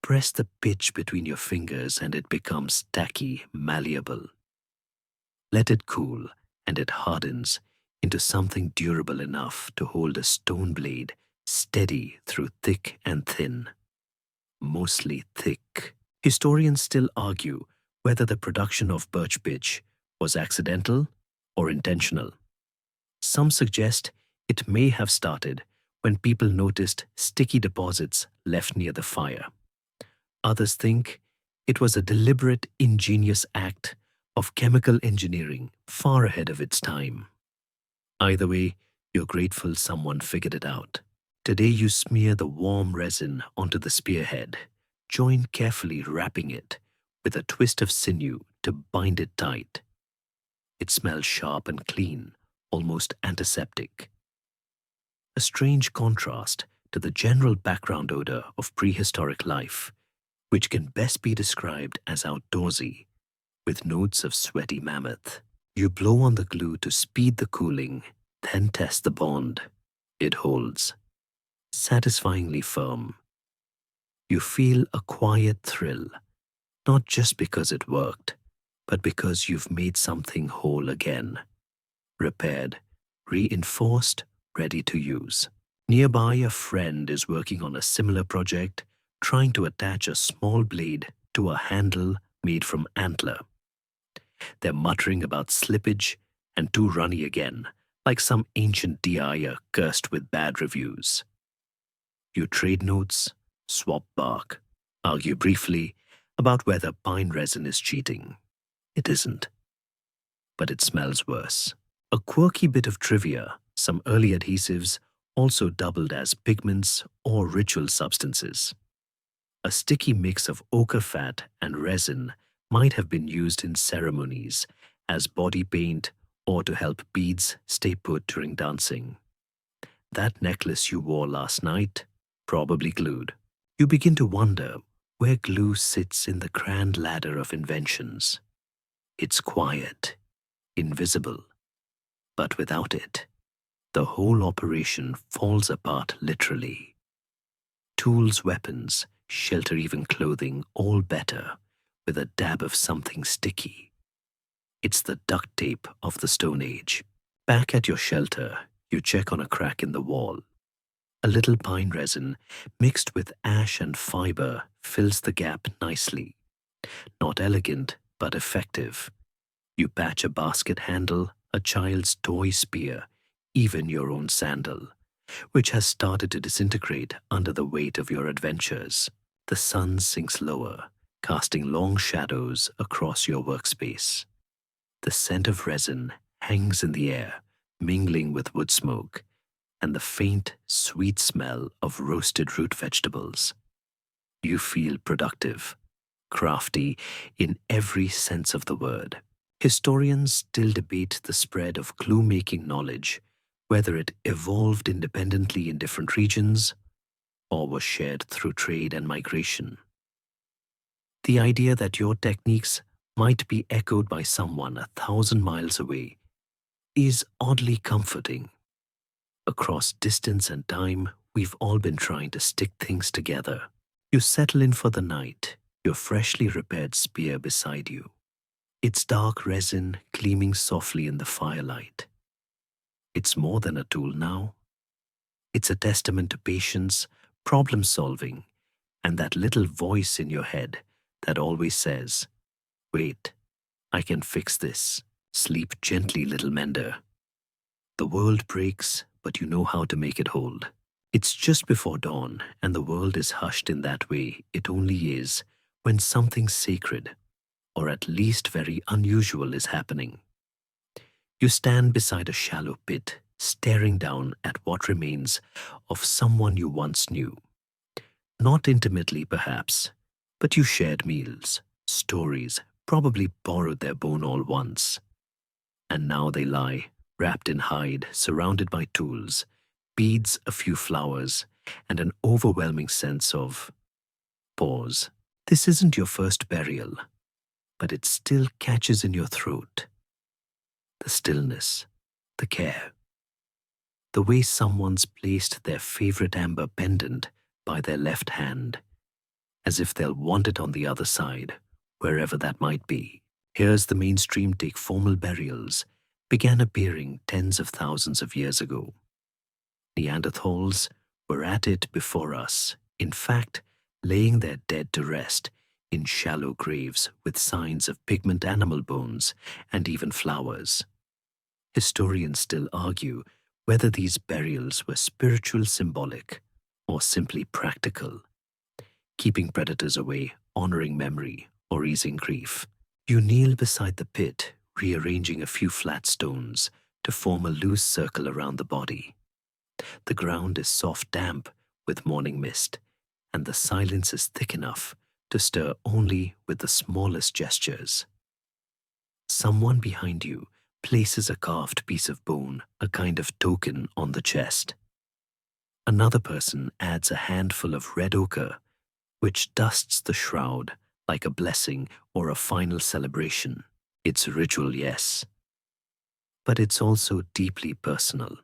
Press the pitch between your fingers and it becomes tacky, malleable. Let it cool and it hardens into something durable enough to hold a stone blade steady through thick and thin. Mostly thick. Historians still argue whether the production of birch pitch was accidental or intentional. Some suggest it may have started when people noticed sticky deposits left near the fire. Others think it was a deliberate, ingenious act of chemical engineering far ahead of its time. Either way, you're grateful someone figured it out. Today you smear the warm resin onto the spearhead, join carefully wrapping it with a twist of sinew to bind it tight. It smells sharp and clean, almost antiseptic. A strange contrast to the general background odor of prehistoric life, which can best be described as outdoorsy, with notes of sweaty mammoth. You blow on the glue to speed the cooling, then test the bond. It holds, satisfyingly firm. You feel a quiet thrill, not just because it worked, but because you've made something whole again. Repaired, reinforced, ready to use. Nearby, a friend is working on a similar project, trying to attach a small blade to a handle made from antler. They're muttering about slippage and too runny again, like some ancient DIer cursed with bad reviews. You trade notes, swap bark, argue briefly about whether pine resin is cheating. It isn't. But it smells worse. A quirky bit of trivia, some early adhesives also doubled as pigments or ritual substances. A sticky mix of ochre fat and resin might have been used in ceremonies as body paint or to help beads stay put during dancing. That necklace you wore last night, probably glued. You begin to wonder where glue sits in the grand ladder of inventions. It's quiet, invisible, but without it, the whole operation falls apart literally. Tools, weapons, shelter, even clothing, all better with a dab of something sticky. It's the duct tape of the Stone Age. Back at your shelter, you check on a crack in the wall. A little pine resin mixed with ash and fiber fills the gap nicely. Not elegant, but effective. You patch a basket handle, a child's toy spear, even your own sandal, which has started to disintegrate under the weight of your adventures. The sun sinks lower, casting long shadows across your workspace. The scent of resin hangs in the air, mingling with wood smoke, and the faint, sweet smell of roasted root vegetables. You feel productive, crafty in every sense of the word. Historians still debate the spread of glue-making knowledge, whether it evolved independently in different regions or was shared through trade and migration. The idea that your techniques might be echoed by someone 1,000 miles away is oddly comforting. Across distance and time, we've all been trying to stick things together. You settle in for the night, your freshly repaired spear beside you, its dark resin gleaming softly in the firelight. It's more than a tool now. It's a testament to patience, problem solving, and that little voice in your head that always says, "Wait, I can fix this. Sleep gently, little mender." The world breaks, but you know how to make it hold. It's just before dawn, and the world is hushed in that way it only is when something sacred, or at least very unusual, is happening. You stand beside a shallow pit, staring down at what remains of someone you once knew. Not intimately, perhaps, but you shared meals, stories, probably borrowed their bone all once. And now they lie, wrapped in hide, surrounded by tools, beads, a few flowers, and an overwhelming sense of pause. This isn't your first burial, but it still catches in your throat. The stillness, the care, the way someone's placed their favorite amber pendant by their left hand, as if they'll want it on the other side, wherever that might be. Here's the mainstream take. Formal burials began appearing tens of thousands of years ago. Neanderthals were at it before us, in fact, laying their dead to rest in shallow graves with signs of pigment animal bones and even flowers. Historians still argue whether these burials were spiritual, symbolic, or simply practical, keeping predators away, honoring memory, or easing grief. You kneel beside the pit, rearranging a few flat stones to form a loose circle around the body. The ground is soft damp with morning mist, and the silence is thick enough to stir only with the smallest gestures. Someone behind you places a carved piece of bone, a kind of token, on the chest. Another person adds a handful of red ochre, which dusts the shroud like a blessing or a final celebration. It's ritual, yes, but it's also deeply personal.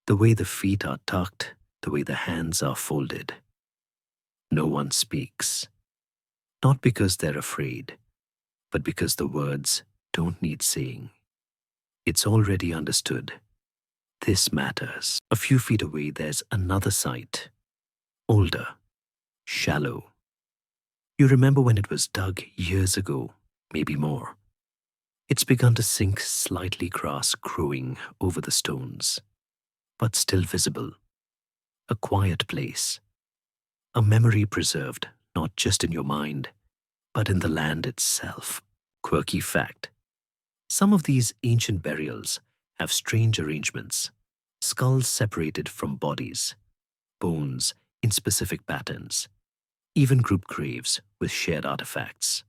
The way the feet are tucked, the way the hands are folded. No one speaks, not because they're afraid, but because the words don't need saying. It's already understood. This matters. A few feet away, there's another site, older, shallow. You remember when it was dug years ago, maybe more. It's begun to sink slightly, grass growing over the stones, but still visible. A quiet place. A memory preserved, not just in your mind, but in the land itself. Quirky fact. Some of these ancient burials have strange arrangements. Skulls separated from bodies, bones in specific patterns, even group graves with shared artifacts.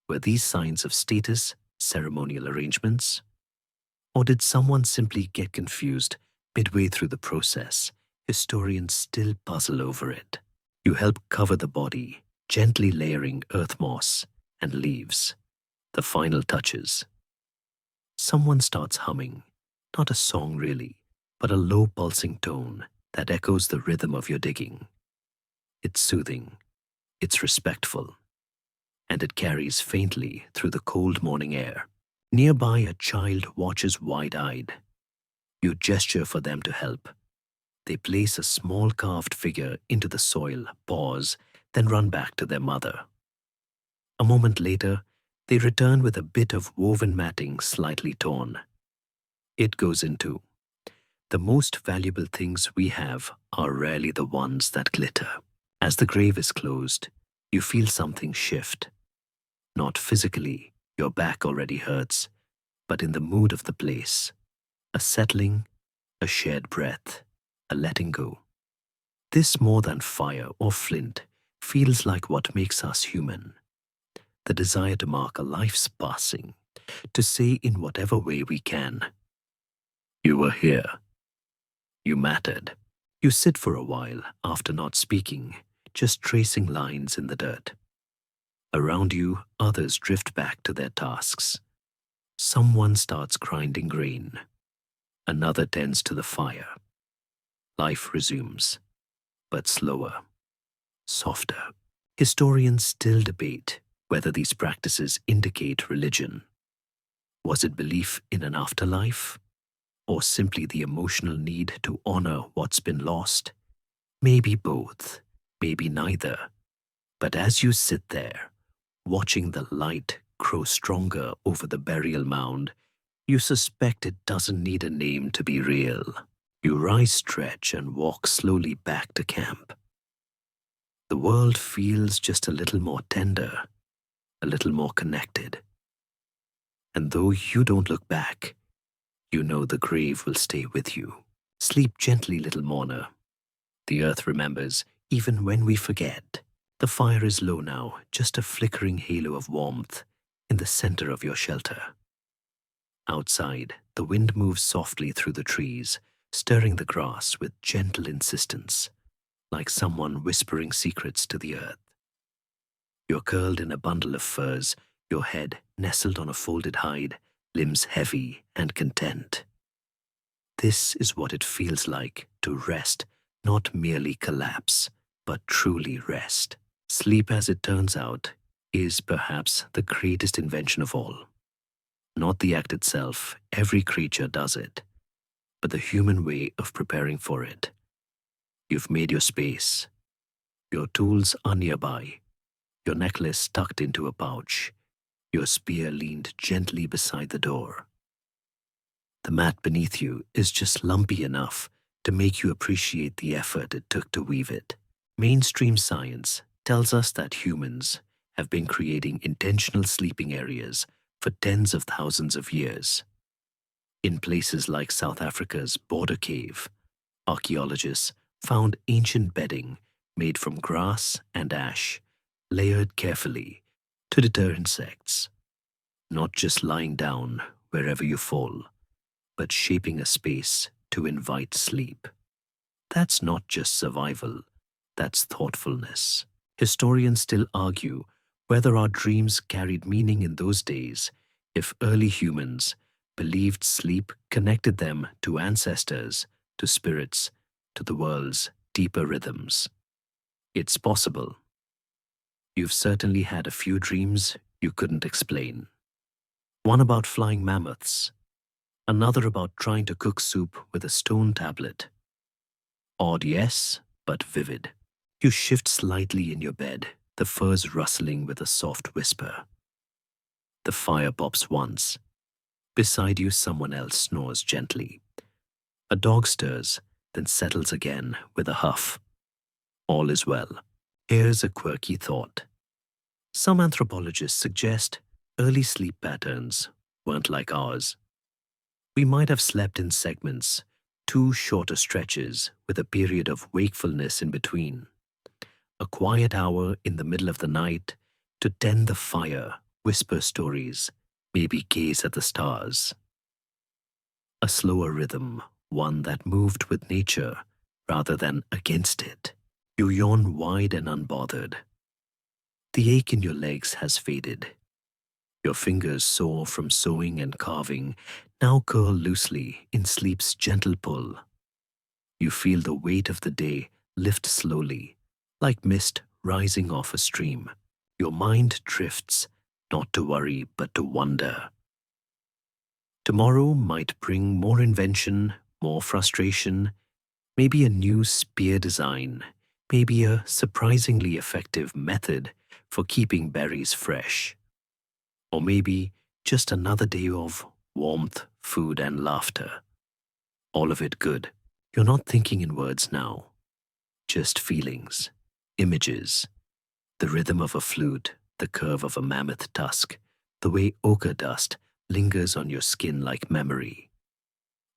Were these signs of status, ceremonial arrangements? Or did someone simply get confused midway through the process? Historians still puzzle over it. You help cover the body, gently layering earth moss and leaves. The final touches. Someone starts humming, not a song really, but a low pulsing tone that echoes the rhythm of your digging. It's soothing, it's respectful, and it carries faintly through the cold morning air. Nearby, a child watches wide-eyed. You gesture for them to help. They place a small carved figure into the soil, pause, then run back to their mother. A moment later, they return with a bit of woven matting slightly torn. It goes into, the most valuable things we have are rarely the ones that glitter. As the grave is closed, you feel something shift. Not physically, your back already hurts, but in the mood of the place. A settling, a shared breath, a letting go. This more than fire or flint feels like what makes us human. The desire to mark a life's passing, to say in whatever way we can, you were here. You mattered. You sit for a while after not speaking, just tracing lines in the dirt. Around you, others drift back to their tasks. Someone starts grinding grain. Another tends to the fire. Life resumes, but slower, softer. Historians still debate whether these practices indicate religion. Was it belief in an afterlife? Or simply the emotional need to honor what's been lost? Maybe both, maybe neither. But as you sit there, watching the light grow stronger over the burial mound, you suspect it doesn't need a name to be real. You rise, stretch, and walk slowly back to camp. The world feels just a little more tender, a little more connected. And though you don't look back, you know the grave will stay with you. Sleep gently, little mourner. The earth remembers, even when we forget. The fire is low now, just a flickering halo of warmth in the center of your shelter. Outside, the wind moves softly through the trees, stirring the grass with gentle insistence, like someone whispering secrets to the earth. You're curled in a bundle of furs, your head nestled on a folded hide, limbs heavy and content. This is what it feels like to rest, not merely collapse, but truly rest. Sleep, as it turns out, is perhaps the greatest invention of all. Not the act itself, every creature does it, but the human way of preparing for it. You've made your space. Your tools are nearby, your necklace tucked into a pouch, your spear leaned gently beside the door. The mat beneath you is just lumpy enough to make you appreciate the effort it took to weave it. Mainstream science tells us that humans have been creating intentional sleeping areas for tens of thousands of years. In places like South Africa's Border Cave, archaeologists found ancient bedding made from grass and ash, layered carefully to deter insects. Not just lying down wherever you fall, but shaping a space to invite sleep. That's not just survival, that's thoughtfulness. Historians still argue whether our dreams carried meaning in those days, if early humans believed sleep connected them to ancestors, to spirits, to the world's deeper rhythms. It's possible. You've certainly had a few dreams you couldn't explain. One about flying mammoths, another about trying to cook soup with a stone tablet. Odd, yes, but vivid. You shift slightly in your bed, the furs rustling with a soft whisper. The fire pops once. Beside you, someone else snores gently. A dog stirs, then settles again with a huff. All is well. Here's a quirky thought. Some anthropologists suggest early sleep patterns weren't like ours. We might have slept in segments, two shorter stretches with a period of wakefulness in between. a quiet hour in the middle of the night to tend the fire, whisper stories, maybe gaze at the stars. A slower rhythm, one that moved with nature rather than against it. You yawn wide and unbothered. The ache in your legs has faded. Your fingers sore from sewing and carving now curl loosely in sleep's gentle pull. You feel the weight of the day lift slowly, like mist rising off a stream. Your mind drifts, not to worry, but to wonder. Tomorrow might bring more invention, more frustration, maybe a new spear design, maybe a surprisingly effective method for keeping berries fresh. Or maybe just another day of warmth, food, and laughter. All of it good. You're not thinking in words now, just feelings, images, the rhythm of a flute, the curve of a mammoth tusk, the way ochre dust lingers on your skin like memory.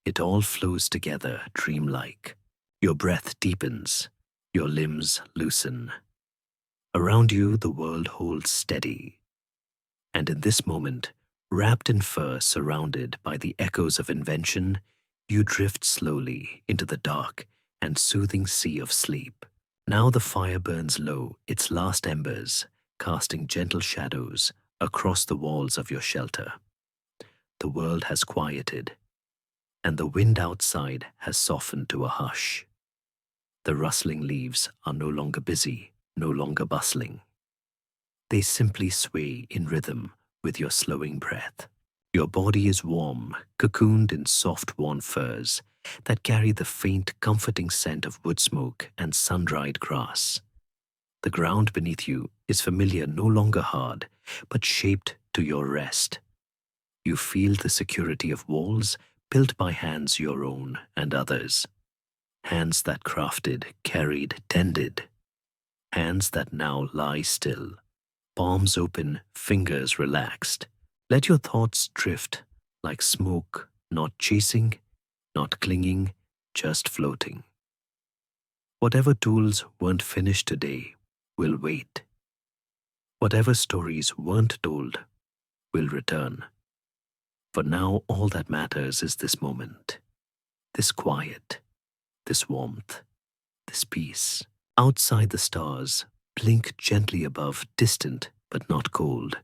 It all flows together, dreamlike. Your breath deepens, your limbs loosen. Around you, the world holds steady. And in this moment, wrapped in fur, surrounded by the echoes of invention, you drift slowly into the dark and soothing sea of sleep. Now the fire burns low, its last embers, casting gentle shadows across the walls of your shelter. The world has quieted, and the wind outside has softened to a hush. The rustling leaves are no longer busy, no longer bustling. They simply sway in rhythm with your slowing breath. Your body is warm, cocooned in soft, worn furs that carry the faint, comforting scent of wood smoke and sun-dried grass. The ground beneath you is familiar, no longer hard, but shaped to your rest. You feel the security of walls built by hands your own and others. Hands that crafted, carried, tended. Hands that now lie still, palms open, fingers relaxed. Let your thoughts drift like smoke, not chasing, not clinging, just floating. Whatever tools weren't finished today will wait. Whatever stories weren't told will return. For now, all that matters is this moment, this quiet, this warmth, this peace. Outside, the stars blink gently above, distant but not cold.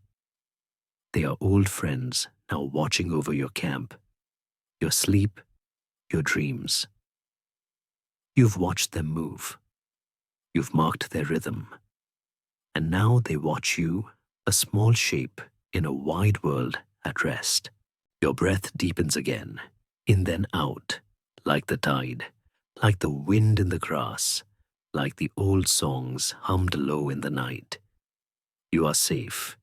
They are old friends now watching over your camp, your sleep, your dreams. You've watched them move. You've marked their rhythm. And now they watch you, a small shape in a wide world at rest. Your breath deepens again, in then out, like the tide, like the wind in the grass, like the old songs hummed low in the night. You are safe.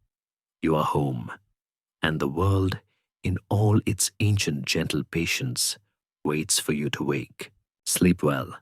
You are home. And the world, in all its ancient gentle patience, waits for you to wake. Sleep well.